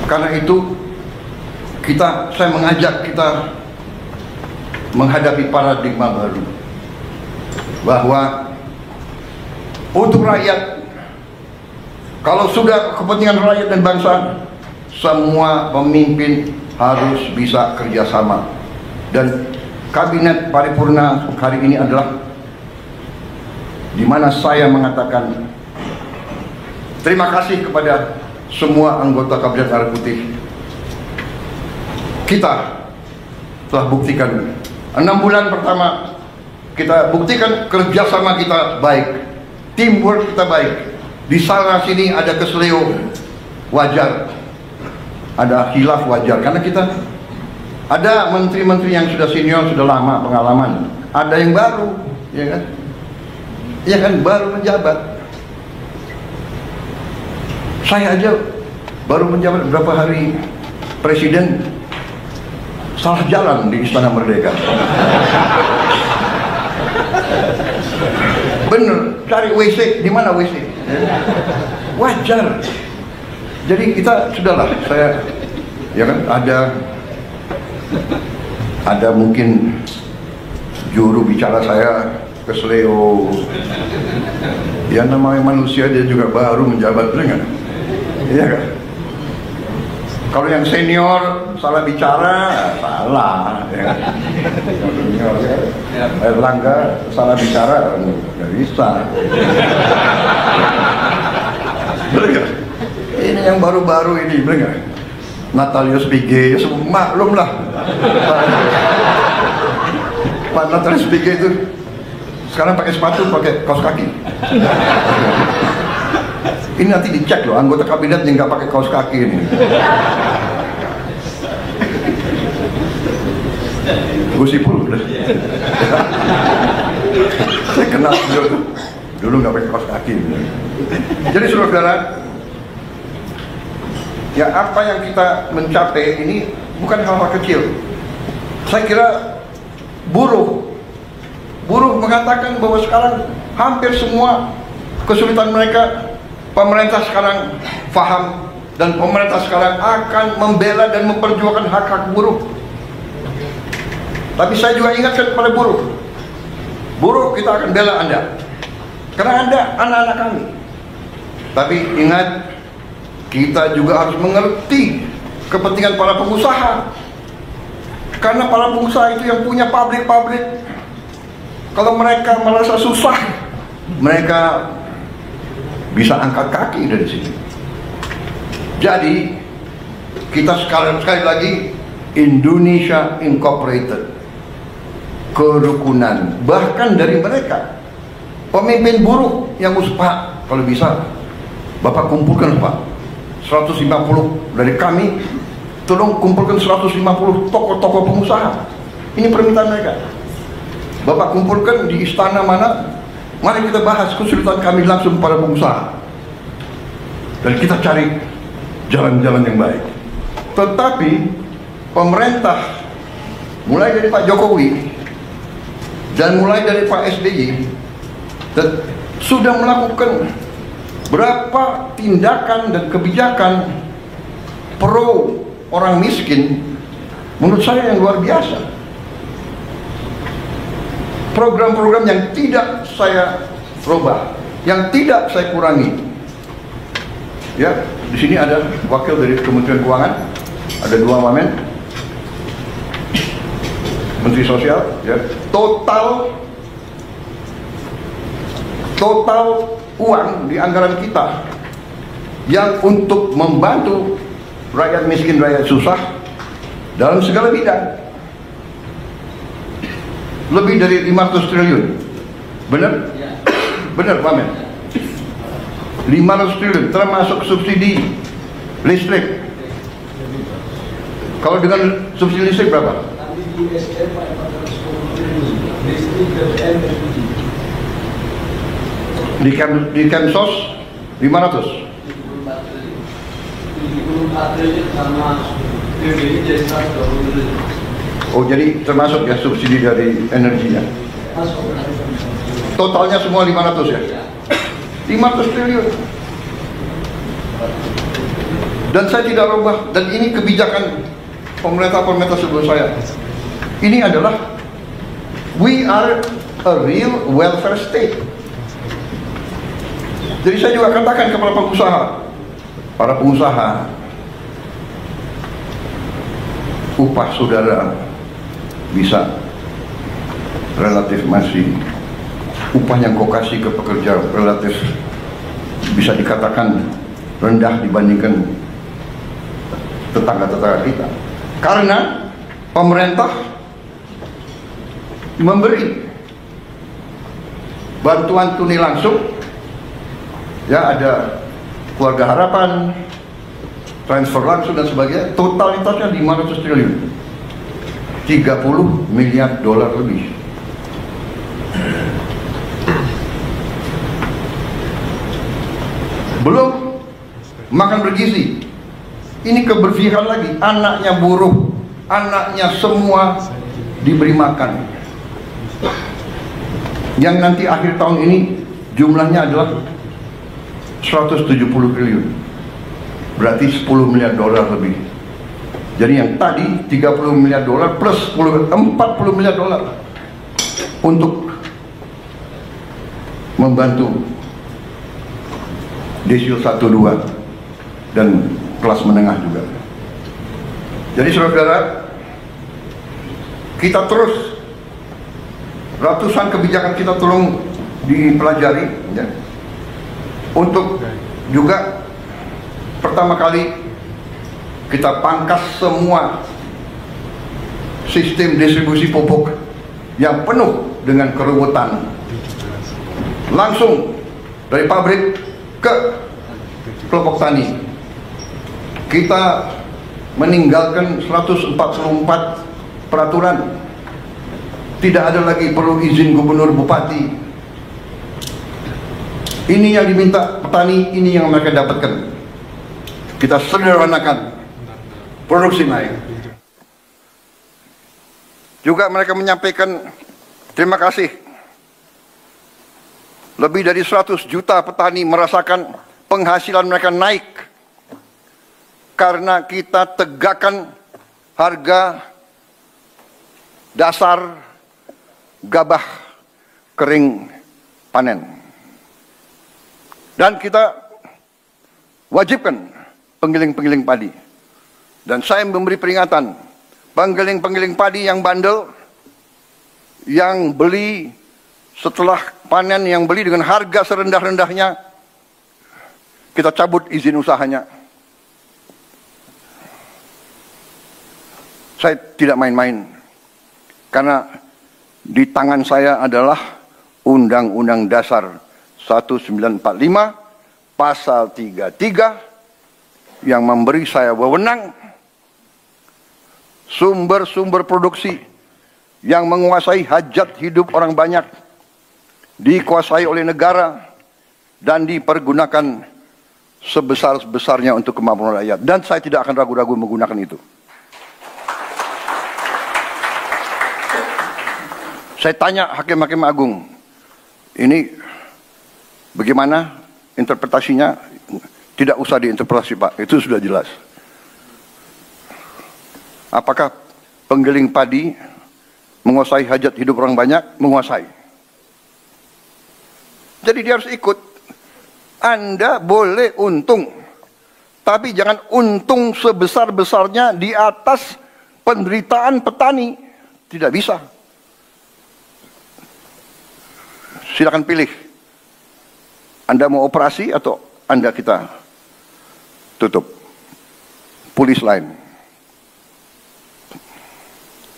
Karena itu saya mengajak kita menghadapi paradigma baru, bahwa untuk rakyat, kalau sudah kepentingan rakyat dan bangsa, semua pemimpin harus bisa kerjasama. Dan kabinet paripurna hari ini adalah di mana saya mengatakan terima kasih kepada semua anggota Kabinet Merah Putih. Kita telah buktikan 6 bulan pertama, kita buktikan kerjasama kita baik, teamwork kita baik. Di sana sini ada keseleo, wajar. Ada khilaf, wajar. Karena kita ada menteri-menteri yang sudah senior, sudah lama pengalaman. Ada yang baru, ya kan? Ya kan, baru menjabat. Saya aja baru menjabat berapa hari presiden, salah jalan di Istana Merdeka. Bener, cari WC, di mana WC? Wajar. Jadi kita sudahlah, saya ya kan, ada mungkin juru bicara saya keseleo. Ya namanya manusia, dia juga baru menjabat, benar nggak? Iya kan? Kalau yang senior salah bicara, salah. Ya. Senior, ya. Erlangga salah bicara, nggak bisa. Benar nggak? Ini yang baru-baru ini, benar nggak? Natalius Pigai, ya maklum lah. Pak Natalius Pigai itu sekarang pakai sepatu, pakai kaos kaki. Ini nanti dicek loh, anggota kabinet yang nggak pakai kaos kaki ini. Gus Ipul udah. Saya kenal dulu nggak pakai kaos kaki. Jadi saudara, ya apa yang kita mencapai ini bukan hal-hal kecil. Saya kira buruh mengatakan bahwa sekarang hampir semua kesulitan mereka pemerintah sekarang paham, dan pemerintah sekarang akan membela dan memperjuangkan hak-hak buruh. Tapi saya juga ingatkan kepada buruh, kita akan bela Anda karena Anda anak-anak kami. Tapi ingat, kita juga harus mengerti kepentingan para pengusaha, karena para pengusaha itu yang punya pabrik-pabrik. Kalau mereka merasa susah, mereka bisa angkat kaki dari sini. Jadi kita sekali lagi, Indonesia Incorporated, kerukunan. Bahkan dari mereka, pemimpin buruh yang Pak, kalau bisa Bapak kumpulkan Pak 150 dari kami, tolong kumpulkan 150 tokoh-tokoh pengusaha. Ini permintaan mereka. Bapak kumpulkan di istana mana, mari kita bahas kesulitan kami langsung para pengusaha, dan kita cari jalan-jalan yang baik. Tetapi pemerintah, mulai dari Pak Jokowi dan mulai dari Pak SBY, sudah melakukan berapa tindakan dan kebijakan pro orang miskin, menurut saya yang luar biasa. Program-program yang tidak saya rubah, yang tidak saya kurangi. Ya, di sini ada wakil dari Kementerian Keuangan, ada 2 wamen, Menteri Sosial, ya. Total uang di anggaran kita yang untuk membantu rakyat miskin, rakyat susah dalam segala bidang, lebih dari 500 triliun. Benar? Benar, Pak Men? 500 triliun, termasuk subsidi listrik. Kalau dengan subsidi listrik berapa? Di Kemsos 500. Oh, jadi termasuk ya subsidi dari energinya. Totalnya semua 500 ya? 500 triliun. Dan saya tidak rubah, dan ini kebijakan pemerintah sebelum saya. Ini adalah, we are a real welfare state. Jadi saya juga katakan kepada para pengusaha, upah saudara bisa relatif masih, upah yang kau kasih ke pekerja relatif bisa dikatakan rendah dibandingkan tetangga-tetangga kita, karena pemerintah memberi bantuan tunai langsung, ya, ada keluarga harapan, transfer langsung dan sebagainya. Totalitasnya 500 triliun, 30 miliar dolar lebih. Belum makan bergizi, ini keberpihakan lagi, anaknya buruh, anaknya semua diberi makan, yang nanti akhir tahun ini jumlahnya adalah 170 triliun, berarti 10 miliar dolar lebih. Jadi yang tadi 30 miliar dolar plus 40 miliar dolar untuk membantu desil 1, 2 dan kelas menengah juga. Jadi saudara, kita terus, ratusan kebijakan kita tolong dipelajari, ya, untuk juga pertama kali kita pangkas semua sistem distribusi pupuk yang penuh dengan keruwetan, langsung dari pabrik ke kelompok tani. Kita meninggalkan 144 peraturan, tidak ada lagi perlu izin gubernur, bupati. Ini yang diminta petani, ini yang mereka dapatkan. Kita sederhanakan, produksi naik, Juga mereka menyampaikan terima kasih. Lebih dari 100 juta petani merasakan penghasilan mereka naik karena kita tegakkan harga dasar gabah kering panen. Dan kita wajibkan penggiling-penggiling padi. Dan saya memberi peringatan, penggiling-penggiling padi yang bandel, yang beli setelah panen, yang beli dengan harga serendah-rendahnya, kita cabut izin usahanya. Saya tidak main-main, karena di tangan saya adalah Undang-Undang Dasar 1945 pasal 33 yang memberi saya wewenang sumber-sumber produksi yang menguasai hajat hidup orang banyak dikuasai oleh negara dan dipergunakan sebesar-besarnya untuk kemampuan rakyat, dan saya tidak akan ragu-ragu menggunakan itu. Saya tanya hakim-hakim agung, ini bagaimana interpretasinya? Tidak usah diinterpretasi, Pak, itu sudah jelas. Apakah penggiling padi menguasai hajat hidup orang banyak? Menguasai. Jadi dia harus ikut. Anda boleh untung, tapi jangan untung sebesar-besarnya di atas penderitaan petani. Tidak bisa. Silakan pilih. Anda mau operasi atau Anda kita tutup. Polis lain.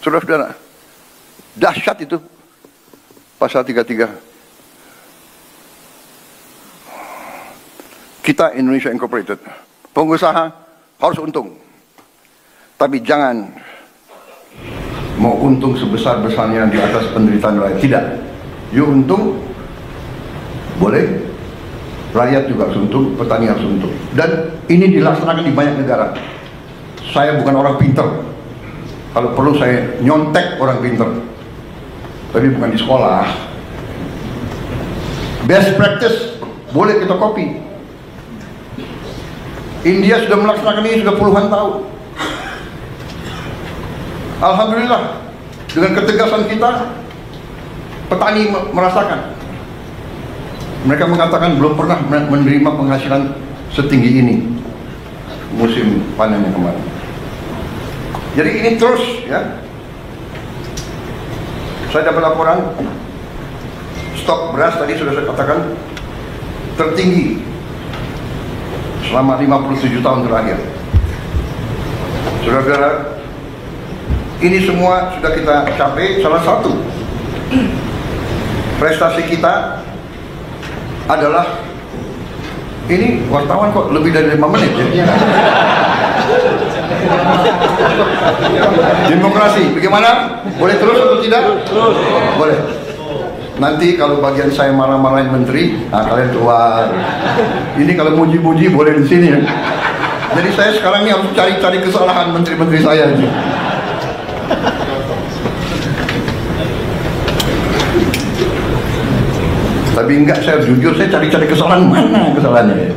Saudara-saudara, dahsyat itu pasal 33. Kita Indonesia Incorporated, pengusaha harus untung. Tapi jangan mau untung sebesar-besarnya di atas penderitaan rakyat. Tidak. You untung, boleh, rakyat juga harus untung, petani harus untung. Dan ini dilaksanakan di banyak negara. Saya bukan orang pinter. Kalau perlu saya nyontek orang pinter. Tapi bukan di sekolah. Best practice, boleh kita copy. India sudah melaksanakan ini sudah puluhan tahun. Alhamdulillah, dengan ketegasan kita, petani merasakan. Mereka mengatakan belum pernah menerima penghasilan setinggi ini musim panen yang kemarin. Jadi ini terus, ya. Saya dapat laporan stok beras tadi sudah saya katakan tertinggi selama 57 tahun terakhir. Saudara-saudara, ini semua sudah kita capai. Salah satu prestasi kita adalah, ini wartawan kok lebih dari 5 menit ya? Demokrasi, bagaimana? Boleh terus atau tidak? Terus. Boleh. Nanti kalau bagian saya marah-marahin menteri, nah kalian keluar. Ini kalau muji-muji boleh di sini ya. Jadi saya sekarang ini harus cari-cari kesalahan menteri-menteri saya aja. Tapi enggak, saya jujur, saya cari-cari kesalahan, mana kesalahannya.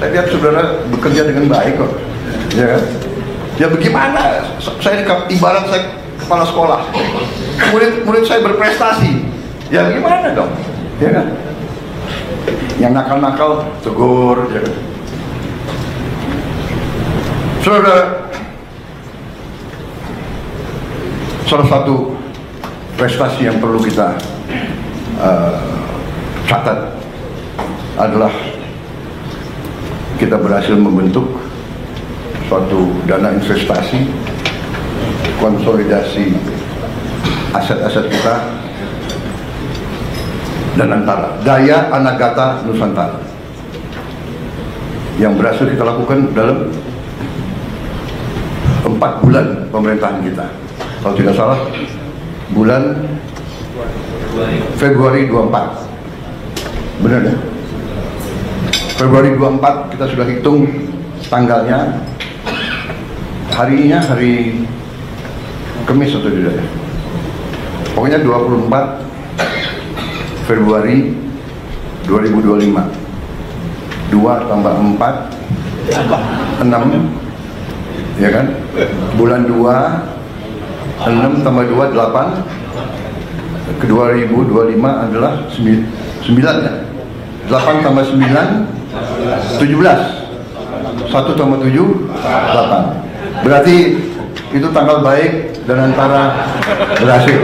Saya lihat saudara bekerja dengan baik kok, ya kan? Ya bagaimana? Saya ibarat saya kepala sekolah, murid saya berprestasi, ya gimana dong, ya kan? Yang nakal-nakal tegur, ya kan? Saudara, salah satu prestasi yang perlu kita catat adalah kita berhasil membentuk suatu dana investasi, konsolidasi aset-aset kita, dan antara Daya Anagata Nusantara yang berhasil kita lakukan dalam 4 bulan pemerintahan kita. Kalau tidak salah, bulan Februari 24. Benar ya? Februari 24 kita sudah hitung tanggalnya. Harinya hari Kamis atau tidak ya? Pokoknya 24 Februari 2025. 2 tambah 4 6, ya kan? Bulan 2 6 tambah 2 8. Ke 2025 adalah 9 ya. 8 tambah 9 17. 1 tambah 7 8. Berarti itu tanggal baik dan antara berhasil.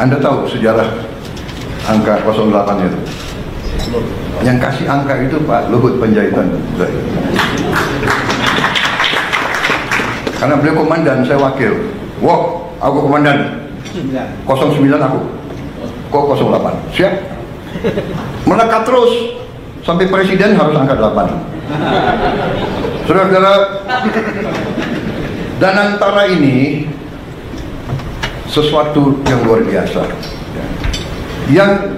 Anda tahu sejarah angka 08 itu? Yang kasih angka itu Pak Luhut Panjaitan. Karena beliau komandan, saya wakil. Wah, aku komandan. 09 aku. Kok 08? Siap. Melekat terus sampai presiden harus angka 8. Saudara-saudara, dan antara ini sesuatu yang luar biasa yang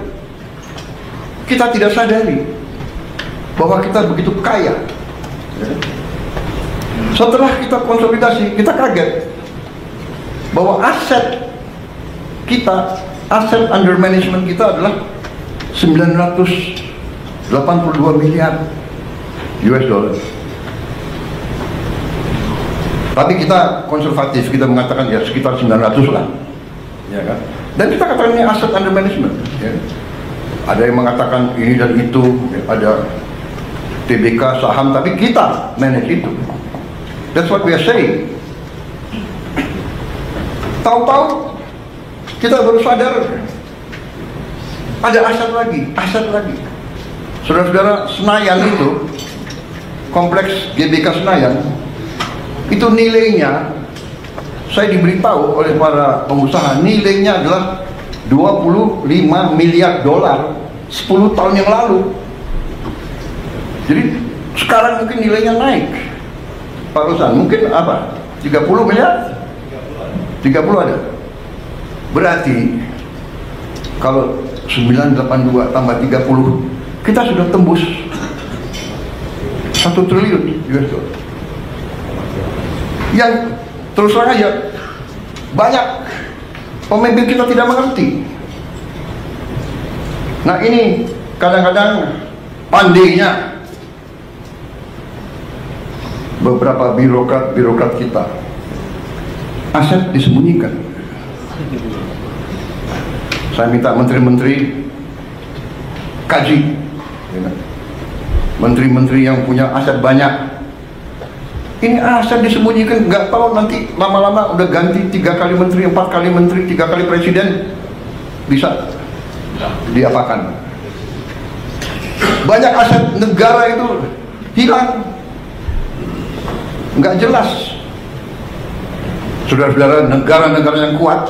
kita tidak sadari bahwa kita begitu kaya. Setelah kita konsolidasi, kita kaget bahwa aset kita, aset under management kita adalah 982 miliar US dollar. Tapi kita konservatif, kita mengatakan ya sekitar 900 lah, ya kan? Dan kita katakan ini aset under management. Ya. Ada yang mengatakan ini dan itu, ya, ada TBK saham, tapi kita manage itu. That's what we are saying. Tahu-tahu kita baru sadar ada aset lagi. Saudara-saudara, Senayan itu, kompleks GBK Senayan, itu nilainya, saya diberitahu oleh para pengusaha, nilainya adalah 25 miliar dolar 10 tahun yang lalu. Jadi sekarang mungkin nilainya naik. Pak Rosan, mungkin apa? 30 miliar? 30 ada. Berarti kalau 982 tambah 30, kita sudah tembus 1 triliun US dollar. Yang terus terang aja banyak pemimpin kita tidak mengerti. Nah, ini kadang-kadang pandainya beberapa birokrat kita, aset disembunyikan. Saya minta menteri-menteri kaji, menteri-menteri yang punya aset banyak. Ini aset disembunyikan, nggak tahu nanti lama-lama udah ganti 3 kali menteri, 4 kali menteri, 3 kali presiden, bisa diapakan. Banyak aset negara itu hilang, nggak jelas. Saudara-saudara, negara-negara yang kuat,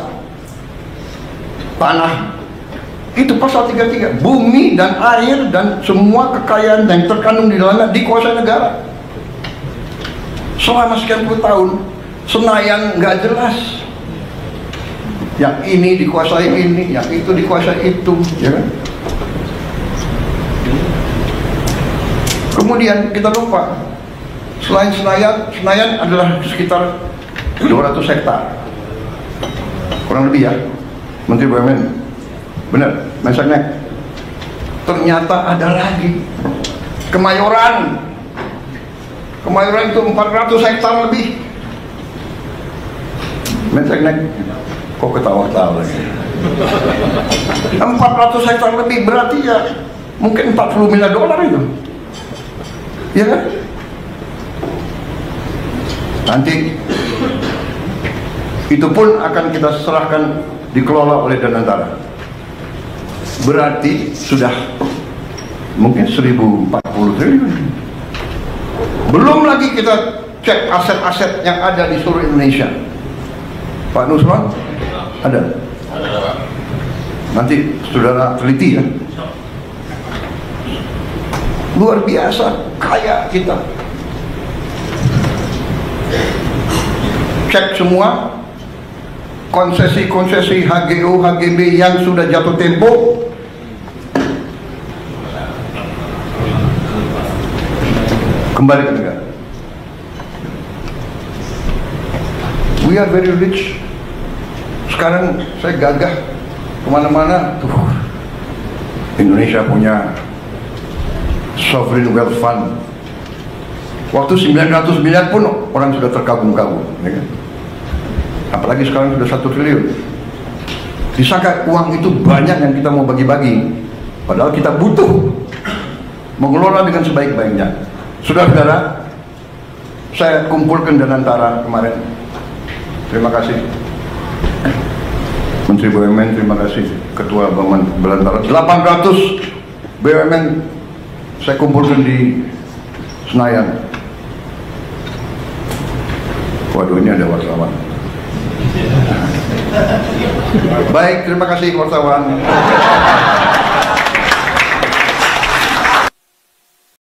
tanah itu pasal 33, bumi dan air dan semua kekayaan yang terkandung di dalamnya dikuasai negara. Selama sekian puluh tahun, Senayan nggak jelas. Yang ini dikuasai ini, yang itu dikuasai itu, ya kan? Kemudian kita lupa, selain Senayan adalah sekitar 200 hektar, kurang lebih ya, Menteri BUMN, benar, Mensesnek. Ternyata ada lagi, Kemayoran itu 400 hektar lebih. Mensesnek, kok ketawa-tawa lagi? 400 hektar lebih, berarti ya mungkin 40 miliar dolar itu, ya kan? Nanti itu pun akan kita serahkan, dikelola oleh Danantara. Berarti sudah mungkin 1040 triliun. Belum lagi kita cek aset-aset yang ada di seluruh Indonesia. Pak Nusron ada? Nanti saudara teliti ya. Luar biasa kaya kita. Cek semua konsesi-konsesi HGO, HGB yang sudah jatuh tempo, kembali ke negara. We are very rich. Sekarang saya gagah kemana-mana tuh, Indonesia punya sovereign wealth fund. Waktu 900 miliar pun orang sudah terkagum-kagum, ya kan? Apalagi sekarang sudah 1 triliun. Disangka uang itu banyak yang kita mau bagi-bagi, padahal kita butuh mengelola dengan sebaik-baiknya. Saudara-saudara, saya kumpulkan Danantara kemarin. Terima kasih Menteri BUMN, terima kasih Ketua Belantara. 800 BUMN saya kumpulkan di Senayan. Waduh, ini ada wartawan. Baik, terima kasih wartawan.